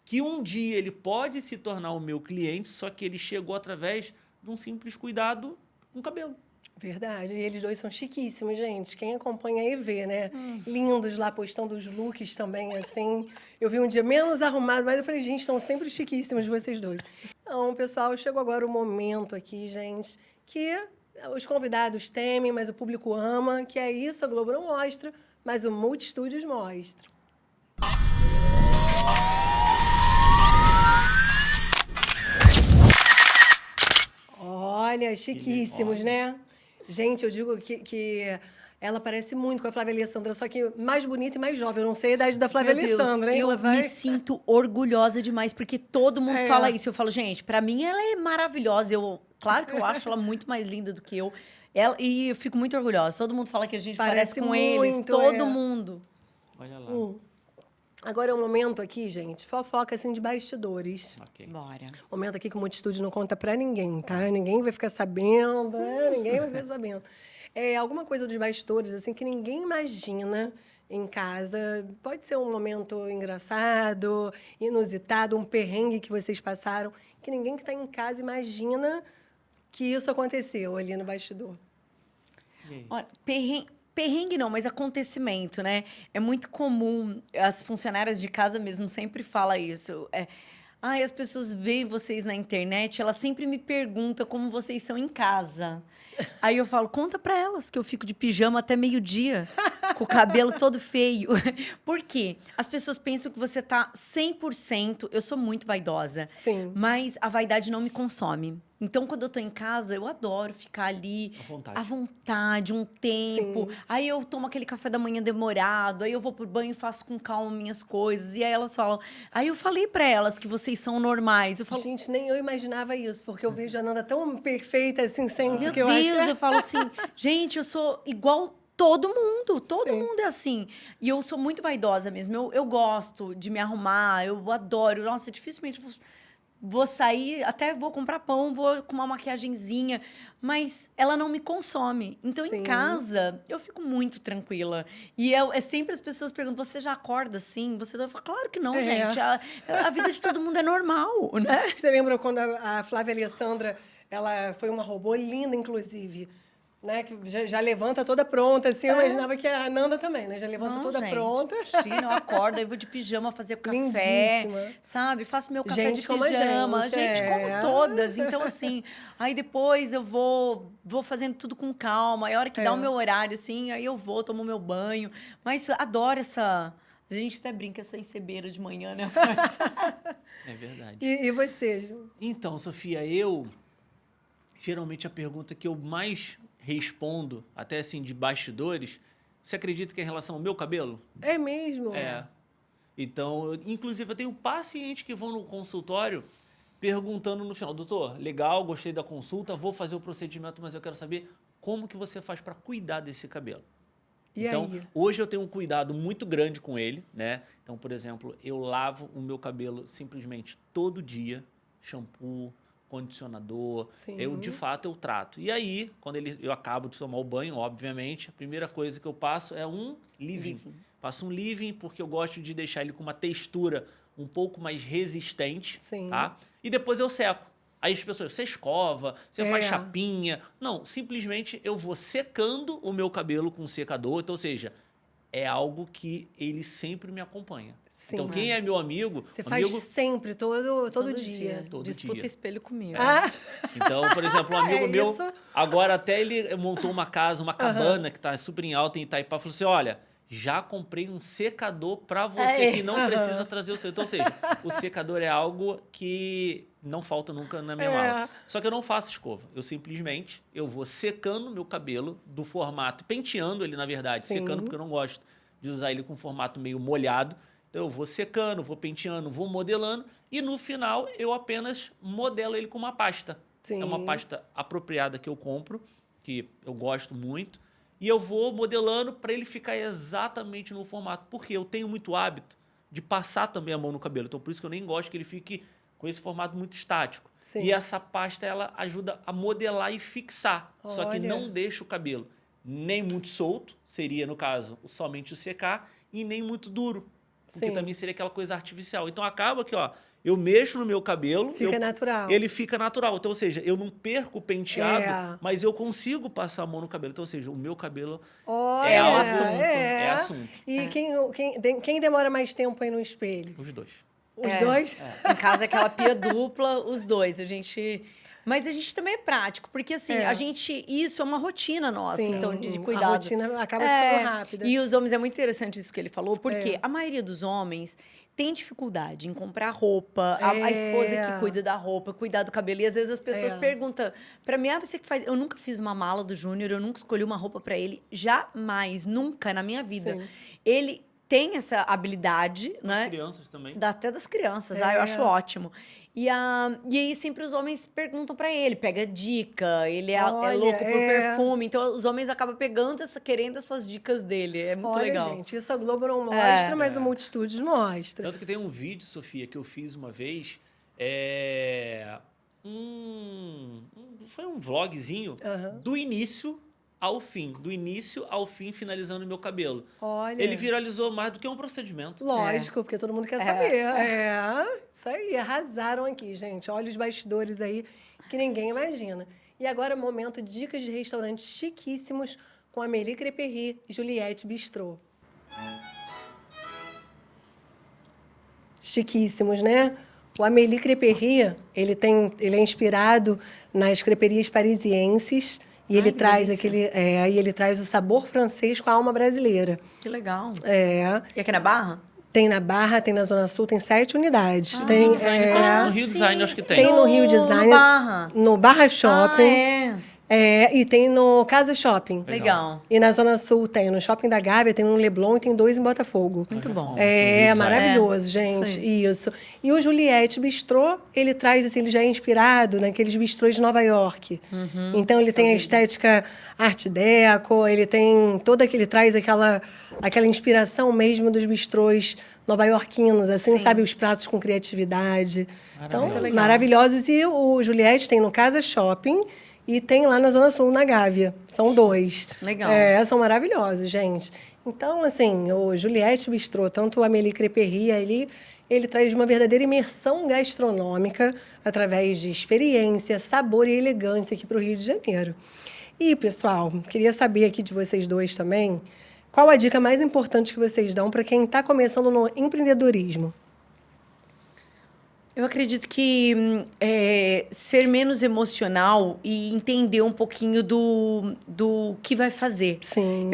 que um dia ele pode se tornar o meu cliente, só que ele chegou através de um simples cuidado com o cabelo. Verdade. E eles dois são chiquíssimos, gente. Quem acompanha aí vê, né? Lindos lá, postando os looks também, assim. Eu vi um dia menos arrumado, mas eu falei, gente, estão sempre chiquíssimos vocês dois. Então, pessoal, chegou agora o momento aqui, gente, que os convidados temem, mas o público ama, que é isso, a Globo não mostra, mas o Multistúdios mostra. Olha, chiquíssimos, né? Gente, eu digo que ela parece muito com a Flávia Alessandra, só que mais bonita e mais jovem. Eu não sei a idade da Flávia Meu Deus, Alessandra, hein? eu Ela vai... me sinto orgulhosa demais, porque todo mundo É. fala isso. Eu falo, gente, pra mim ela é maravilhosa. Claro que eu acho ela muito mais linda do que eu. E eu fico muito orgulhosa. Todo mundo fala que a gente parece com eles. muito, Todo mundo. Olha lá. Agora é um momento aqui, gente, fofoca assim de bastidores. Ok. Bora. Momento aqui que o Multistúdio não conta pra ninguém, tá? Ninguém vai ficar sabendo, né? Ninguém vai ficar sabendo. É alguma coisa dos bastidores, assim, que ninguém imagina em casa. Pode ser um momento engraçado, inusitado, um perrengue que vocês passaram, que ninguém que está em casa imagina que isso aconteceu ali no bastidor. Olha, perrengue não, mas acontecimento, né? É muito comum, as funcionárias de casa mesmo sempre falam isso. Ai, as pessoas veem vocês na internet, elas sempre me perguntam como vocês são em casa. Aí eu falo, conta pra elas que eu fico de pijama até meio-dia, com o cabelo todo feio. Por quê? As pessoas pensam que você tá 100%... Eu sou muito vaidosa. Sim. Mas a vaidade não me consome. Então, quando eu tô em casa, eu adoro ficar ali À vontade, um tempo. Sim. Aí eu tomo aquele café da manhã demorado, aí eu vou pro banho e faço com calma minhas coisas. E aí elas falam... Aí eu falei pra elas que vocês são normais. Eu falo, Gente, nem eu imaginava isso, porque eu vejo a Nanda tão perfeita assim sempre. meu que eu Deus, acho... eu falo assim, gente, eu sou igual todo mundo Sim. mundo é assim. E eu sou muito vaidosa mesmo, eu gosto de me arrumar, eu adoro. Nossa, dificilmente vou sair, até vou comprar pão, vou com uma maquiagenzinha, mas ela não me consome. Então, Sim. em casa, eu fico muito tranquila. E é sempre as pessoas perguntam, você já acorda assim? Você fala, claro que não, É. gente. A vida de todo mundo é normal, né? Você lembra quando a Flávia Alessandra, ela foi uma robô linda, inclusive, né? Que já levanta toda pronta, assim. Eu imaginava que a Nanda também, né? Já levanta Não, toda gente, pronta. Imagina, eu acordo, aí vou de pijama fazer café, Lindíssima. sabe? Faço meu café Gente de como a pijama. gente, Gente, é. como todas. Então, assim, aí depois eu vou fazendo tudo com calma. Aí a hora que dá o meu horário, assim, aí eu vou, tomo meu banho. Mas eu adoro essa... A gente até brinca essa encebeira de manhã, né? É verdade. E você? Então, Sofia, geralmente a pergunta que eu mais respondo, até assim, de bastidores, você acredita que é em relação ao meu cabelo? É mesmo? É. Então, inclusive, eu tenho pacientes que vão no consultório perguntando no final, doutor, legal, gostei da consulta, vou fazer o procedimento, mas eu quero saber como que você faz para cuidar desse cabelo. E Então, aí? hoje eu tenho um cuidado muito grande com ele, né? Então, por exemplo, eu lavo o meu cabelo simplesmente todo dia, shampoo, condicionador, Sim. de fato, eu trato. E aí, quando eu acabo de tomar o banho, obviamente, a primeira coisa que eu passo é um leave-in. Passo um leave-in porque eu gosto de deixar ele com uma textura um pouco mais resistente, Sim. tá? E depois eu seco. Aí as pessoas, você escova, você faz É. chapinha. Não, simplesmente eu vou secando o meu cabelo com um secador. Então, ou seja, é algo que ele sempre me acompanha. Sim. Então, quem é meu amigo... Você faz sempre, todo dia. Todo Disputa dia. espelho comigo. Ah, Então, por exemplo, um amigo É meu, isso. agora até ele montou uma casa, uma cabana que tá super em alta em Itaipá, falou assim, olha, já comprei um secador para você que não precisa trazer o seu. Então, ou seja, o secador é algo que não falta nunca na minha mala. Só que eu não faço escova. Eu vou secando meu cabelo do formato, penteando ele, na verdade, Sim. secando porque eu não gosto de usar ele com formato meio molhado. Então, eu vou secando, vou penteando, vou modelando e no final eu apenas modelo ele com uma pasta. Sim. É uma pasta apropriada que eu compro, que eu gosto muito, e eu vou modelando para ele ficar exatamente no formato. Porque eu tenho muito hábito de passar também a mão no cabelo. Então, por isso que eu nem gosto que ele fique com esse formato muito estático. Sim. E essa pasta, ela ajuda a modelar e fixar. Só que Olha. não deixa o cabelo nem muito solto, seria, no caso, somente o secar, e nem muito duro. Porque Sim. também seria aquela coisa artificial. Então, acaba que, ó, eu mexo no meu cabelo... Fica natural. Ele fica natural. Então, ou seja, eu não perco o penteado, É. mas eu consigo passar a mão no cabelo. Então, ou seja, o meu cabelo Olha, é assunto. é. É assunto. E quem demora mais tempo aí no espelho? Os dois. Os dois? Em casa é aquela pia dupla, os dois. Mas a gente também é prático, porque assim, isso é uma rotina nossa, Sim, então, de a cuidado. rotina acaba ficando rápida. E os homens, é muito interessante isso que ele falou, porque a maioria dos homens tem dificuldade em comprar roupa, a esposa que cuida da roupa, cuidar do cabelo, e às vezes as pessoas perguntam pra mim, você que faz... Eu nunca fiz uma mala do Júnior, eu nunca escolhi uma roupa pra ele, jamais, nunca na minha vida. Sim. Ele tem essa habilidade, né? Crianças também. Até das crianças, eu acho ótimo. E aí sempre os homens perguntam pra ele, pega dica, ele é Olha, louco por perfume, então os homens acabam querendo essas dicas dele, é muito Olha, legal. gente, isso a Globo não mostra, mas o Multitudes mostra. Tanto que tem um vídeo, Sofia, que eu fiz uma vez, foi um vlogzinho do início ao fim, finalizando o meu cabelo. Olha. Ele viralizou mais do que um procedimento. Lógico, porque todo mundo quer saber. Isso aí, arrasaram aqui, gente. Olha os bastidores aí que ninguém imagina. E agora, momento dicas de restaurantes chiquíssimos com Amélie Creperry e Juliette Bistrô. Chiquíssimos, né? O Amélie Crêperie, ele é inspirado nas creperias parisienses e ele que traz delícia. aí ele traz o sabor francês com a alma brasileira. Que legal. É, E aqui na Barra? tem na Barra, tem na Zona Sul, tem 7 unidades. No Tem, design, no Rio Design acho que tem. Tem no Rio Design. No Barra. No Barra Shopping. É. E tem no Casa Shopping. Legal. E na Zona Sul tem no Shopping da Gávea, tem no Leblon e tem 2 em Botafogo. Muito bom. No Rio É Design. maravilhoso, É, gente. isso Isso. E o Juliette Bistrô, ele traz, assim, ele já é inspirado naqueles bistrôs de Nova York. Então, ele tem a estética art deco, ele tem ele traz aquela inspiração mesmo dos bistrôs nova-iorquinos, assim, sabe? Os pratos com criatividade. Então, Muito legal. maravilhosos. E o Juliette tem no Casa Shopping e tem lá na Zona Sul, na Gávea. São 2. Legal. São maravilhosos, gente. Então, assim, o Juliette Bistrô, tanto o Amélie Crêperie, ele traz uma verdadeira imersão gastronômica através de experiência, sabor e elegância aqui para o Rio de Janeiro. E, pessoal, queria saber aqui de vocês dois também, qual a dica mais importante que vocês dão para quem está começando no empreendedorismo? Eu acredito que ser menos emocional e entender um pouquinho do que vai fazer. Sim.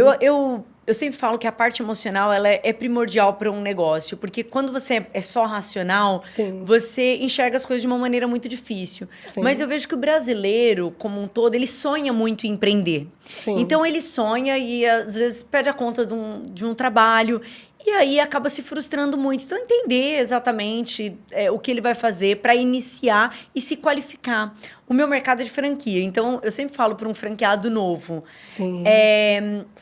Eu sempre falo que a parte emocional ela é primordial para um negócio, porque quando você é só racional, Sim. você enxerga as coisas de uma maneira muito difícil. Sim. Mas eu vejo que o brasileiro, como um todo, ele sonha muito em empreender. Sim. Então, ele sonha e, às vezes, pede a conta de um trabalho e aí acaba se frustrando muito. Então, entender exatamente o que ele vai fazer para iniciar e se qualificar. O meu mercado é de franquia, então eu sempre falo para um franqueado novo. Sim.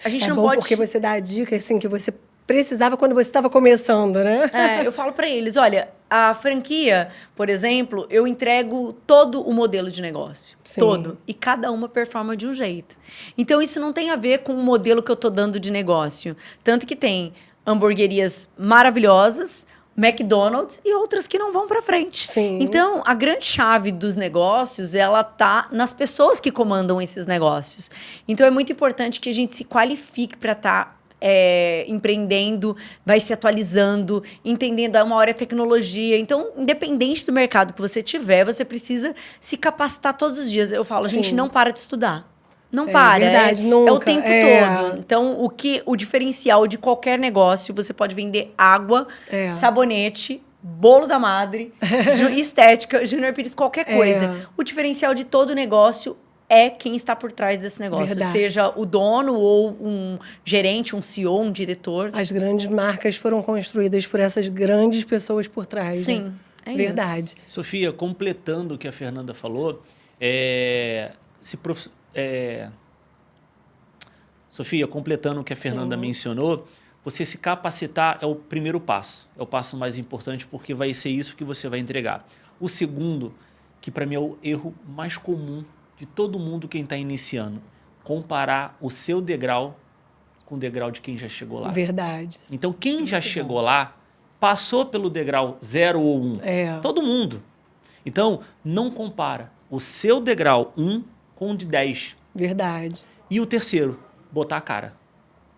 A gente É não bom pode. porque você dá a dica, assim, que você precisava quando você estava começando, né? Eu falo para eles, olha, a franquia, por exemplo, eu entrego todo o modelo de negócio. Sim. Todo. E cada uma performa de um jeito. Então, isso não tem a ver com o modelo que eu estou dando de negócio. Tanto que tem hamburguerias maravilhosas, McDonald's e outras que não vão para frente. Sim. Então, a grande chave dos negócios, ela tá nas pessoas que comandam esses negócios. Então, é muito importante que a gente se qualifique para estar empreendendo, vai se atualizando, entendendo uma hora é tecnologia. Então, independente do mercado que você tiver, você precisa se capacitar todos os dias. Eu falo, a gente Sim. não para de estudar. Não para. Verdade, É o nunca. tempo todo. Então, o diferencial de qualquer negócio, você pode vender água, sabonete, bolo da madre, estética, Júnior Pires, qualquer coisa. O diferencial de todo negócio é quem está por trás desse negócio. Verdade. Seja o dono ou um gerente, um CEO, um diretor. As grandes marcas foram construídas por essas grandes pessoas por trás. Sim, né? é Verdade. Sofia, completando o que a Fernanda falou, Sofia, completando o que a Fernanda mencionou, você se capacitar é o primeiro passo. É o passo mais importante, porque vai ser isso que você vai entregar. O segundo, que para mim é o erro mais comum de todo mundo quem está iniciando, comparar o seu degrau com o degrau de quem já chegou lá. Verdade. Então, quem já chegou lá, passou pelo degrau 0 ou 1. Todo mundo. Então, não compara o seu degrau 1 com o de 10. Verdade. E o terceiro, botar a cara.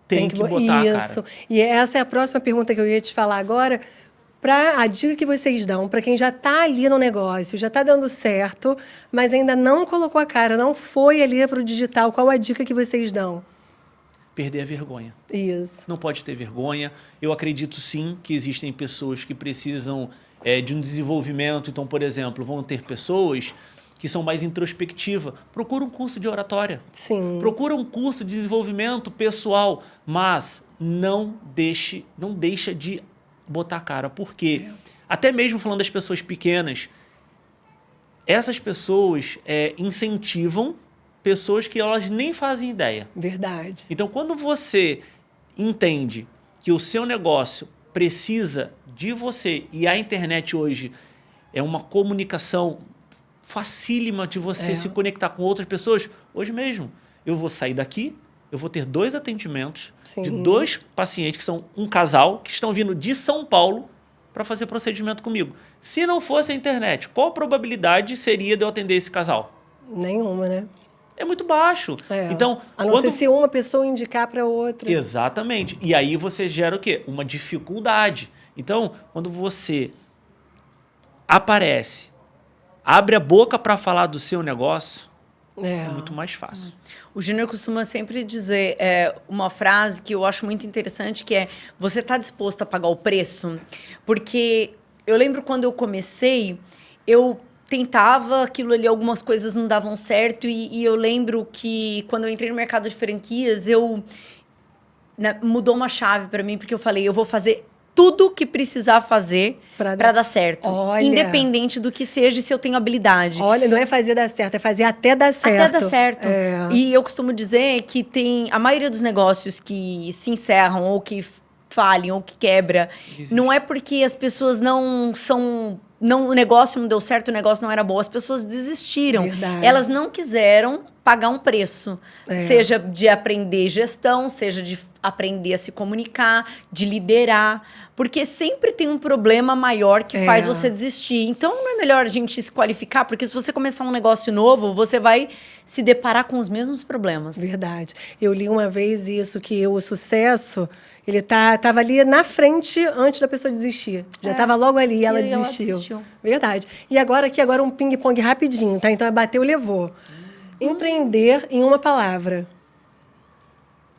Tem que botar a Isso. cara. E essa é a próxima pergunta que eu ia te falar agora. A dica que vocês dão para quem já está ali no negócio, já está dando certo, mas ainda não colocou a cara, não foi ali para o digital, qual a dica que vocês dão? Perder a vergonha. Isso. Não pode ter vergonha. Eu acredito sim que existem pessoas que precisam de um desenvolvimento. Então, por exemplo, vão ter pessoas que são mais introspectivas. Procura um curso de oratória. Sim. Procura um curso de desenvolvimento pessoal, mas não deixa de botar a cara. Por quê? Até mesmo falando das pessoas pequenas, essas pessoas incentivam pessoas que elas nem fazem ideia. Verdade. Então, quando você entende que o seu negócio precisa de você, e a internet hoje é uma comunicação facílima de você se conectar com outras pessoas, hoje mesmo, eu vou sair daqui, eu vou ter 2 atendimentos de 2 pacientes que são um casal, que estão vindo de São Paulo para fazer procedimento comigo. Se não fosse a internet, qual a probabilidade seria de eu atender esse casal? Nenhuma, né? É muito baixo. Então, a não ser se uma pessoa indicar para outra. Exatamente. E aí você gera o quê? Uma dificuldade. Então, quando você aparece, abre a boca para falar do seu negócio, É. é muito mais fácil. O Júnior costuma sempre dizer uma frase que eu acho muito interessante, que é: você está disposto a pagar o preço? Porque eu lembro quando eu comecei, eu tentava aquilo ali, algumas coisas não davam certo, e eu lembro que quando eu entrei no mercado de franquias, mudou uma chave para mim, porque eu falei, eu vou fazer tudo o que precisar fazer Pra para dar certo. Olha. Independente do que seja, e se eu tenho habilidade. Olha, não é fazer dar certo, é fazer até dar certo. Até dar certo. É. E eu costumo dizer que a maioria dos negócios que se encerram ou que falhem ou que quebra, não é porque as pessoas o negócio não deu certo, o negócio não era bom, as pessoas desistiram. Verdade. Elas não quiseram pagar um preço, seja de aprender gestão, seja de aprender a se comunicar, de liderar, porque sempre tem um problema maior que faz você desistir. Então, não é melhor a gente se qualificar, porque se você começar um negócio novo, você vai se deparar com os mesmos problemas. Verdade. Eu li uma vez isso, que o sucesso, ele tava ali na frente antes da pessoa desistir. Já estava logo ali e ela desistiu. Verdade. E agora um ping-pong rapidinho, tá? Então, é bateu, levou. Empreender em uma palavra.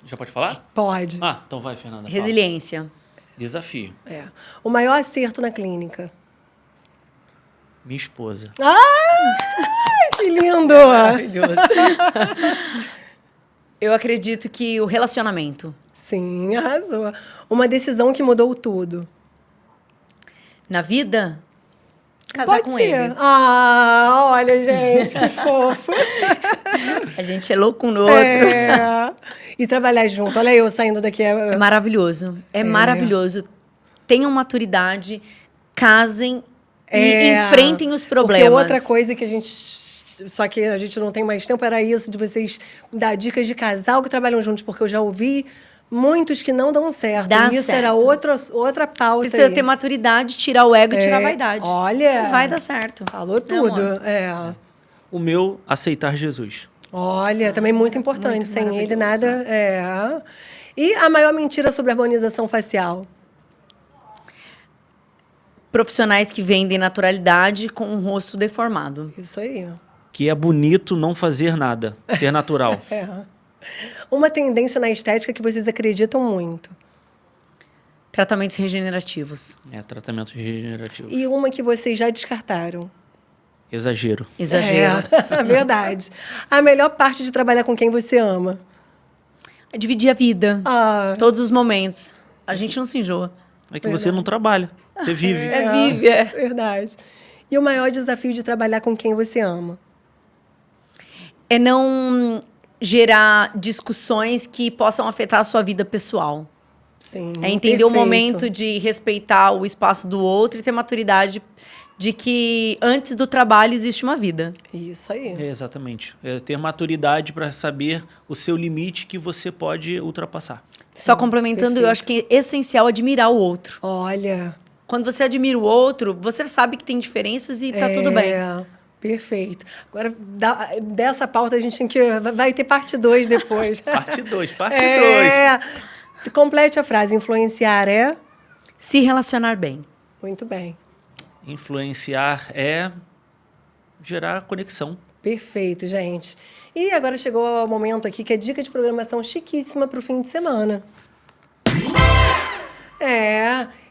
Já pode falar? Pode. Então vai, Fernanda. fala. Resiliência. Desafio. É. O maior acerto na clínica. Minha esposa. Que lindo! Maravilhoso. Eu acredito que o relacionamento. Sim, arrasou. Uma decisão que mudou tudo. Na vida, casar Pode com ser. ele. Olha, gente, que fofo. A gente é louco um no outro. É. E trabalhar junto. Olha eu saindo daqui. É maravilhoso. É maravilhoso. Tenham maturidade, casem e enfrentem os problemas. Porque outra coisa que a gente... Só que a gente não tem mais tempo, era isso, de vocês dar dicas de casal que trabalham juntos, porque eu já ouvi muitos que não dão certo. Dá e isso certo. era outra pauta. Precisa aí. ter maturidade, tirar o ego e tirar a vaidade. Olha. Vai dar certo. Falou tudo. amor? O meu, aceitar Jesus. Olha, também muito importante. muito Sem ele, maravilhoso. nada. E a maior mentira sobre a harmonização facial? Profissionais que vendem naturalidade com um rosto deformado. Isso aí. Que é bonito não fazer nada. Ser natural. Uma tendência na estética que vocês acreditam muito. Tratamentos regenerativos. Tratamento regenerativo. E uma que vocês já descartaram. Exagero. Exagero. Verdade. A melhor parte de trabalhar com quem você ama. É dividir a vida. Todos os momentos. A gente não se enjoa. É que você não trabalha. Você vive. Vive. Verdade. E o maior desafio de trabalhar com quem você ama? É não gerar discussões que possam afetar a sua vida pessoal. Sim. É entender o perfeito. momento de respeitar o espaço do outro e ter maturidade de que antes do trabalho existe uma vida. Isso aí. Exatamente. É ter maturidade para saber o seu limite que você pode ultrapassar. Só complementando, eu acho que é essencial admirar o outro. Olha. Quando você admira o outro, você sabe que tem diferenças e tá tudo bem. Perfeito. Agora, dessa pauta, a gente tem que... Vai ter parte 2 depois. Parte 2, parte 2. Complete a frase. Influenciar é... Se relacionar bem. Muito bem. Influenciar é gerar conexão. Perfeito, gente. E agora chegou o momento aqui que é dica de programação chiquíssima para o fim de semana.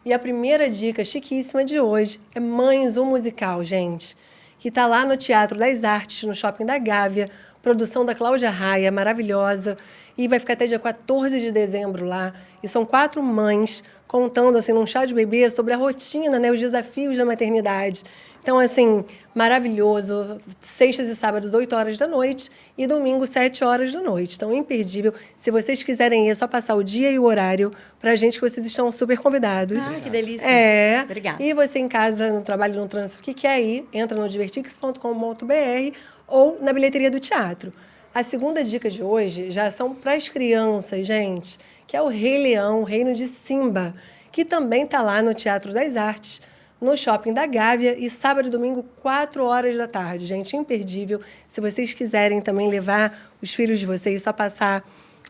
E a primeira dica chiquíssima de hoje é Mães, o Musical, gente. Que está lá no Teatro das Artes, no Shopping da Gávea. Produção da Cláudia Raia, maravilhosa. E vai ficar até dia 14 de dezembro lá. E são 4 mães contando, assim, num chá de bebê, sobre a rotina, né? Os desafios da maternidade. Então, assim, maravilhoso. Sextas e sábados, 8 horas da noite. E domingo, 7 horas da noite. Então, imperdível. Se vocês quiserem ir, é só passar o dia e o horário pra gente, que vocês estão super convidados. Que delícia. Obrigada. E você em casa, no trabalho, no trânsito, que quer ir, entra no divertix.com.br ou na bilheteria do teatro. A segunda dica de hoje já são para as crianças, gente, que é o Rei Leão, o Reino de Simba, que também está lá no Teatro das Artes, no Shopping da Gávea, e sábado e domingo, 4 horas da tarde. Gente, imperdível. Se vocês quiserem também levar os filhos de vocês, só passar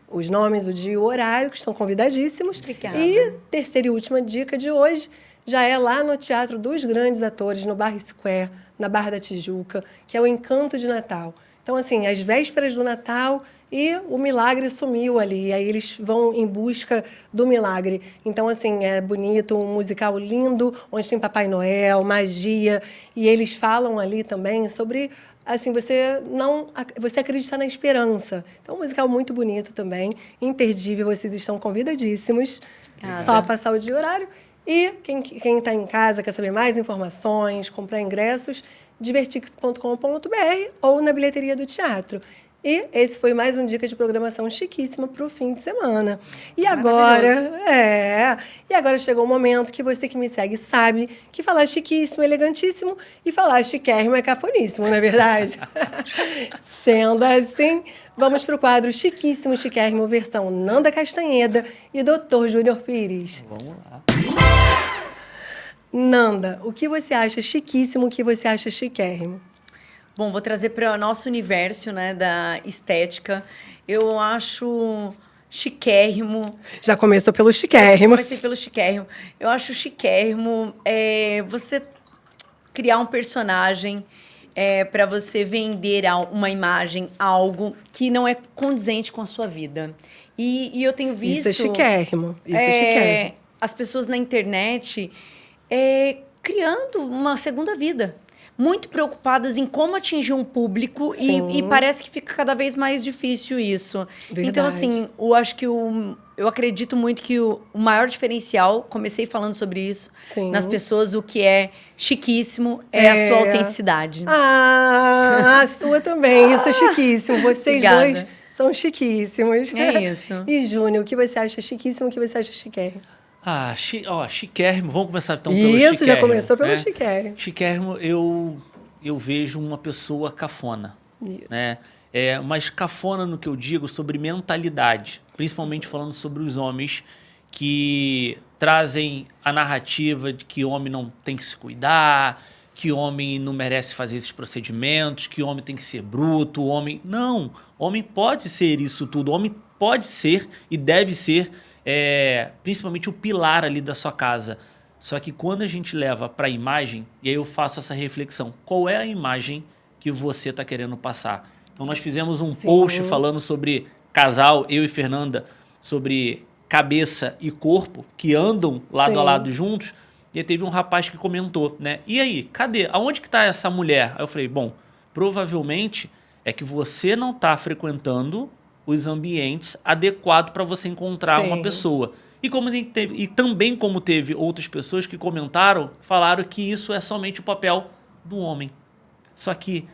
os nomes, o dia e o horário, que estão convidadíssimos. Obrigada. E terceira e última dica de hoje já é lá no Teatro dos Grandes Atores, no Bar Square, na Barra da Tijuca, que é o Encanto de Natal. Então, assim, às vésperas do Natal e o milagre sumiu ali. E aí eles vão em busca do milagre. Então, assim, é bonito, um musical lindo, onde tem Papai Noel, magia. E eles falam ali também sobre, assim, você acreditar na esperança. Então, um musical muito bonito também, imperdível. Vocês estão convidadíssimos. Só passar o dia e horário. E quem está em casa quer saber mais informações, comprar ingressos, divertix.com.br ou na bilheteria do teatro. E esse foi mais um dica de programação chiquíssima para o fim de semana. E agora, chegou o momento que você que me segue sabe que falar chiquíssimo é elegantíssimo e falar chiquérrimo é cafoníssimo, não é verdade? Sendo assim, vamos para o quadro Chiquíssimo Chiquérrimo, versão Nanda Castanheda e Dr. Júnior Pires. Vamos lá. Nanda, o que você acha chiquíssimo, o que você acha chiquérrimo? Bom, vou trazer para o nosso universo, né, da estética. Eu acho chiquérrimo. Já começou pelo chiquérrimo. Comecei pelo chiquérrimo. Eu acho chiquérrimo você criar um personagem para você vender uma imagem, algo que não é condizente com a sua vida. E eu tenho visto... Isso é chiquérrimo. Isso é chiquérrimo. As pessoas na internet criando uma segunda vida. Muito preocupadas em como atingir um público e parece que fica cada vez mais difícil isso. Verdade. Então, assim, eu acredito muito que o maior diferencial, comecei falando sobre isso, nas pessoas, o que é chiquíssimo é a sua autenticidade. A sua também, isso é chiquíssimo. Vocês Obrigada. dois são chiquíssimos. É isso. E, Júnior, o que você acha chiquíssimo, o que você acha chiquérrimo? Chiquérrimo. Vamos começar então pelo Isso, chiquérrimo. já começou pelo né? chiquérrimo. Chiquérrimo, eu vejo uma pessoa cafona. Isso. Né? Mas cafona no que eu digo sobre mentalidade, principalmente falando sobre os homens que trazem a narrativa de que homem não tem que se cuidar, que homem não merece fazer esses procedimentos, que homem tem que ser bruto, Não, homem pode ser isso tudo, homem pode ser e deve ser principalmente o pilar ali da sua casa. Só que quando a gente leva para a imagem, e aí eu faço essa reflexão, qual é a imagem que você está querendo passar? Então nós fizemos um post falando sobre casal, eu e Fernanda, sobre cabeça e corpo, que andam lado a lado juntos, e aí teve um rapaz que comentou, né? E aí, cadê? Aonde que está essa mulher? Aí eu falei, bom, provavelmente é que você não está frequentando os ambientes adequados para você encontrar uma pessoa. E também como teve outras pessoas que falaram que isso é somente o papel do homem. Só que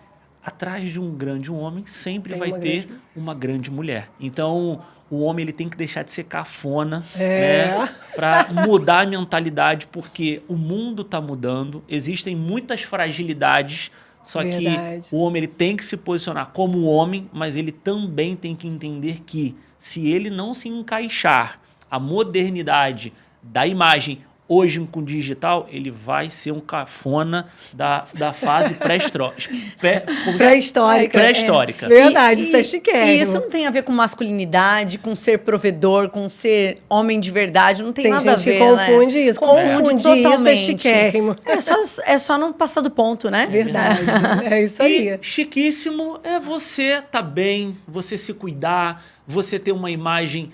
atrás de um grande homem sempre vai ter uma grande mulher. Então, o homem ele tem que deixar de ser cafona, né, para mudar a mentalidade, porque o mundo está mudando, existem muitas fragilidades. Só que o homem ele tem que se posicionar como homem, mas ele também tem que entender que se ele não se encaixar a modernidade da imagem hoje com o digital, ele vai ser um cafona da fase pré-histórica. Verdade, isso é chiquérrimo. E isso não tem a ver com masculinidade, com ser provedor, com ser homem de verdade, não tem nada a ver, Tem gente que confunde isso. Confunde totalmente. Isso é chiquérrimo. É só não passar do ponto, né? Verdade, é isso aí. E chiquíssimo é você tá bem, você se cuidar, você ter uma imagem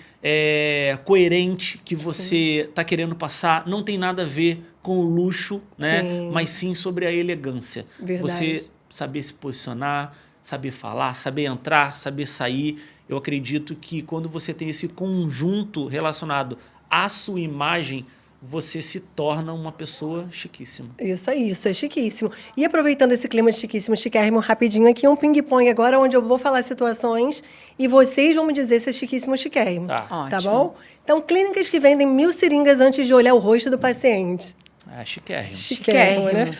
coerente que você está querendo passar. Não tem nada a ver com o luxo, né? Mas sim sobre a elegância. Verdade. Você saber se posicionar, saber falar, saber entrar, saber sair. Eu acredito que quando você tem esse conjunto relacionado à sua imagem, você se torna uma pessoa chiquíssima. Isso é chiquíssimo. E aproveitando esse clima de chiquíssimo, chiquérrimo, rapidinho aqui, um ping-pong agora, onde eu vou falar situações e vocês vão me dizer se é chiquíssimo ou chiquérrimo. Tá bom? Então, clínicas que vendem 1000 seringas antes de olhar o rosto do paciente. Chiquérrimo. Chiquérrimo, né?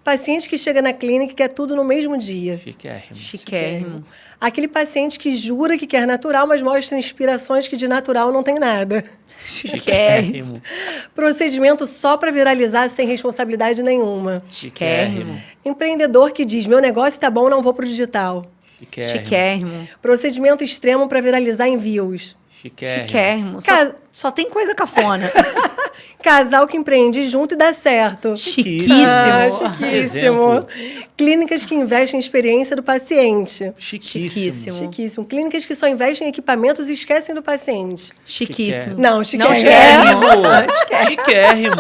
Paciente que chega na clínica e quer tudo no mesmo dia. Chiquérrimo. Aquele paciente que jura que quer natural, mas mostra inspirações que de natural não tem nada. Chiquérrimo. Procedimento só para viralizar sem responsabilidade nenhuma. Chiquérrimo. Empreendedor que diz, meu negócio tá bom, não vou pro digital. Chiquérrimo. Procedimento extremo para viralizar envios. Chiquérrimo. Só tem coisa cafona. Casal que empreende junto e dá certo. Chiquíssimo. Chiquíssimo. Exemplo. Clínicas que investem em experiência do paciente. Chiquíssimo. Chiquíssimo. Clínicas que só investem em equipamentos e esquecem do paciente. Chiquíssimo. Não, Não, chiquérrimo. Chiquérrimo.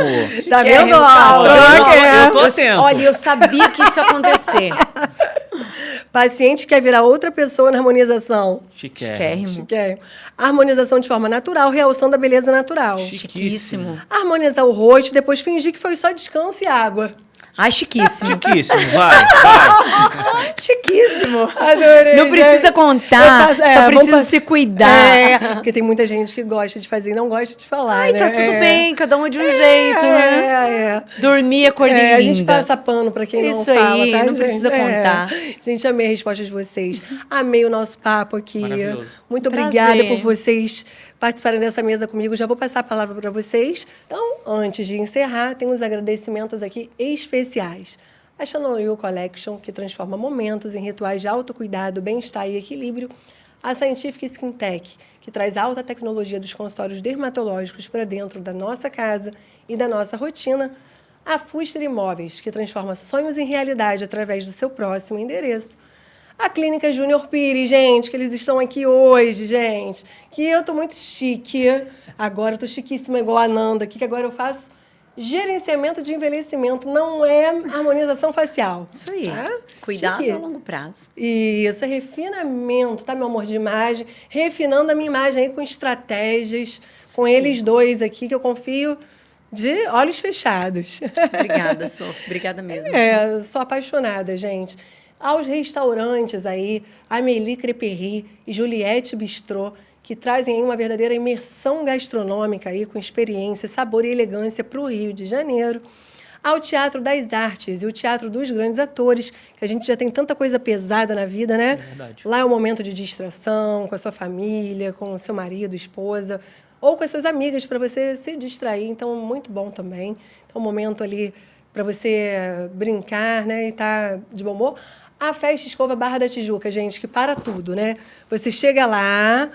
Tá vendo? Chiquérrimo, Ó, Olha, eu tô Eu- atento. Olha, eu sabia que isso ia acontecer. Paciente quer virar outra pessoa na harmonização. Chiquérrimo. Chiquérrimo. Harmonização de forma natural, realção da beleza natural. Chiquíssimo. Harmonizar o rosto e depois fingir que foi só descanso e água. Ai, chiquíssimo. Chiquíssimo, vai. Chiquíssimo. Adorei, Não precisa gente. contar, Eu faço- só vamos precisa fa- se cuidar. É, porque tem muita gente que gosta de fazer e não gosta de falar, Ai, né? tá tudo É. bem, cada um de um jeito, né? Dormir, acordei A linda. gente passa pano pra quem não Isso fala, aí, tá, não gente? precisa contar. Gente, amei a resposta de vocês. Amei o nosso papo aqui. Maravilhoso. Muito Prazer. obrigada por vocês participarem dessa mesa comigo. Já vou passar a palavra para vocês. Então, antes de encerrar, tem uns agradecimentos aqui especiais. A Chanel You Collection, que transforma momentos em rituais de autocuidado, bem-estar e equilíbrio. A Scientific Skin Tech, que traz alta tecnologia dos consultórios dermatológicos para dentro da nossa casa e da nossa rotina. A Fuster Imóveis, que transforma sonhos em realidade através do seu próximo endereço. A Clínica Júnior Pires, gente, que eles estão aqui hoje, gente. Que eu tô muito chique. Agora eu tô chiquíssima igual a Nanda aqui, que agora eu faço gerenciamento de envelhecimento, não é harmonização facial. Isso aí. Tá? Cuidado Chique. a longo prazo. Isso, é refinamento, tá, meu amor de imagem? Refinando a minha imagem aí com estratégias, com eles dois aqui, que eu confio de olhos fechados. Obrigada, Sof. Obrigada mesmo. É, sou apaixonada, gente. Aos restaurantes aí, Amélie Creperie e Juliette Bistrô, que trazem aí uma verdadeira imersão gastronômica aí, com experiência, sabor e elegância para o Rio de Janeiro. Ao Teatro das Artes e o Teatro dos Grandes Atores, que a gente já tem tanta coisa pesada na vida, né? verdade. Lá é um momento de distração, com a sua família, com o seu marido, esposa, ou com as suas amigas, para você se distrair. Então, muito bom também. Então, um momento ali para você brincar, né? E estar de bom humor. A Festa Escova Barra da Tijuca, gente, que para tudo, né? Você chega lá,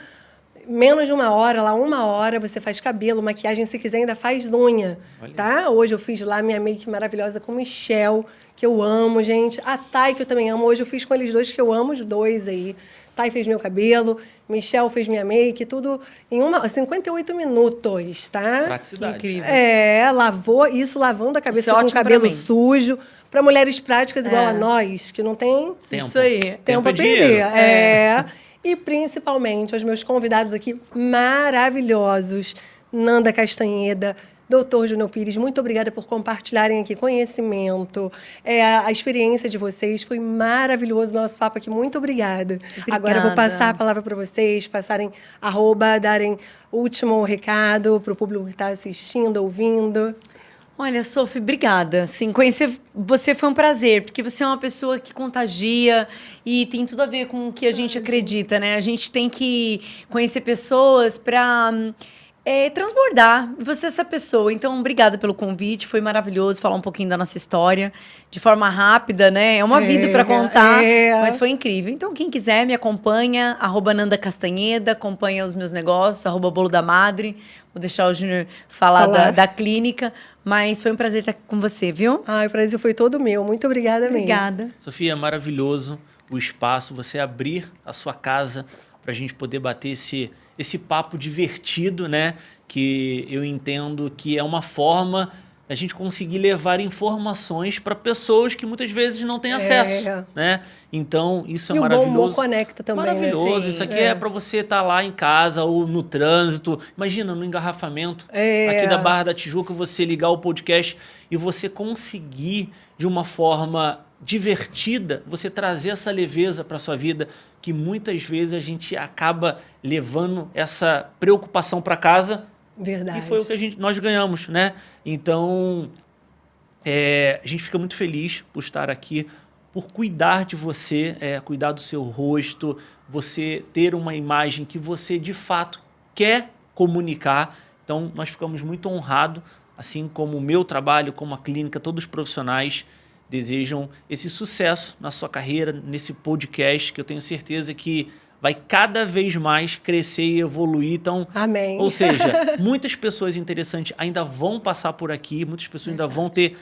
menos de uma hora, você faz cabelo, maquiagem, se quiser ainda faz unha, Olha. tá? Hoje eu fiz lá minha make maravilhosa com Michel, que eu amo, gente. A Thay, que eu também amo. Hoje eu fiz com eles dois, que eu amo os dois aí. Thay fez meu cabelo, Michel fez minha make, tudo em 58 minutos, tá? Praticidade. Incrível. É, lavando a cabeça Isso é com o ótimo pra cabelo mim. sujo. Para mulheres práticas igual É. a nós, que não tem Tempo. Isso aí. tempo Tempo a é dinheiro. perder. É. E principalmente aos meus convidados aqui maravilhosos, Nanda Castanheda, Dr. Júnior Pires, muito obrigada por compartilharem aqui conhecimento. A experiência de vocês foi maravilhoso, nosso papo aqui. Muito obrigada. Agora eu vou passar a palavra para vocês, passarem @, darem o último recado para o público que está assistindo, ouvindo. Olha, Sophie, obrigada. Sim, conhecer você foi um prazer, porque você é uma pessoa que contagia e tem tudo a ver com o que a gente acredita, né? A gente tem que conhecer pessoas para transbordar. Você é essa pessoa. Então, obrigada pelo convite. Foi maravilhoso falar um pouquinho da nossa história de forma rápida, né? É uma vida para contar, mas foi incrível. Então, quem quiser, me acompanha, @Nanda Castanheda, acompanha os meus negócios, @Bolo da Madre. Vou deixar o Júnior falar da clínica, mas foi um prazer estar com você, viu? Ai, o prazer foi todo meu. Muito obrigada mesmo. Obrigada. Sofia, maravilhoso o espaço, você abrir a sua casa para a gente poder bater esse papo divertido, né? Que eu entendo que é uma forma a gente conseguir levar informações para pessoas que muitas vezes não têm acesso, né? Então, isso é E o bom maravilhoso. humor conecta também, né? Maravilhoso. Sim, Isso aqui é para você estar lá em casa ou no trânsito. Imagina, no engarrafamento aqui da Barra da Tijuca, você ligar o podcast e você conseguir, de uma forma divertida, você trazer essa leveza para sua vida, que muias vezes a gente acaba levando essa preocupação para casa. Verdade. E foi o que nós ganhamos, né? Então, a gente fica muito feliz por estar aqui, por cuidar de você, cuidar do seu rosto, você ter uma imagem que você, de fato, quer comunicar. Então, nós ficamos muito honrados, assim como o meu trabalho, como a clínica, todos os profissionais desejam esse sucesso na sua carreira, nesse podcast, que eu tenho certeza que vai cada vez mais crescer e evoluir. Então, Amém. ou seja, muitas pessoas interessantes ainda vão passar por aqui, muitas pessoas ainda vão ter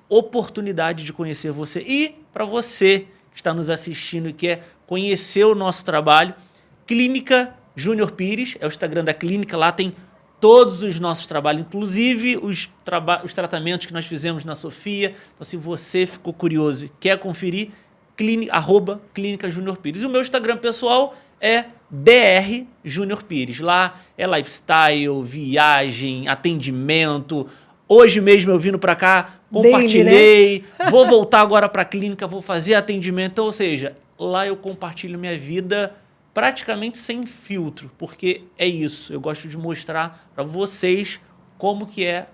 oportunidade de conhecer você. E para você que está nos assistindo e quer conhecer o nosso trabalho, Clínica Júnior Pires, é o Instagram da clínica, lá tem todos os nossos trabalhos, inclusive os tratamentos que nós fizemos na Sofia. Então, se você ficou curioso e quer conferir, @Clínica Júnior Pires. E o meu Instagram pessoal é Dr. Júnior Pires. Lá é lifestyle, viagem, atendimento. Hoje mesmo eu vindo para cá, compartilhei, Daily, né? Vou voltar agora para a clínica, vou fazer atendimento. Ou seja, lá eu compartilho minha vida praticamente sem filtro, porque é isso. Eu gosto de mostrar para vocês como que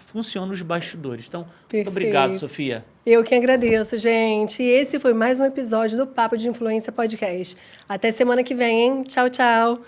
funcionam os bastidores. Então, muito obrigado, Sofia. Eu que agradeço, gente. E esse foi mais um episódio do Papo de Influência Podcast. Até semana que vem, hein? Tchau, tchau.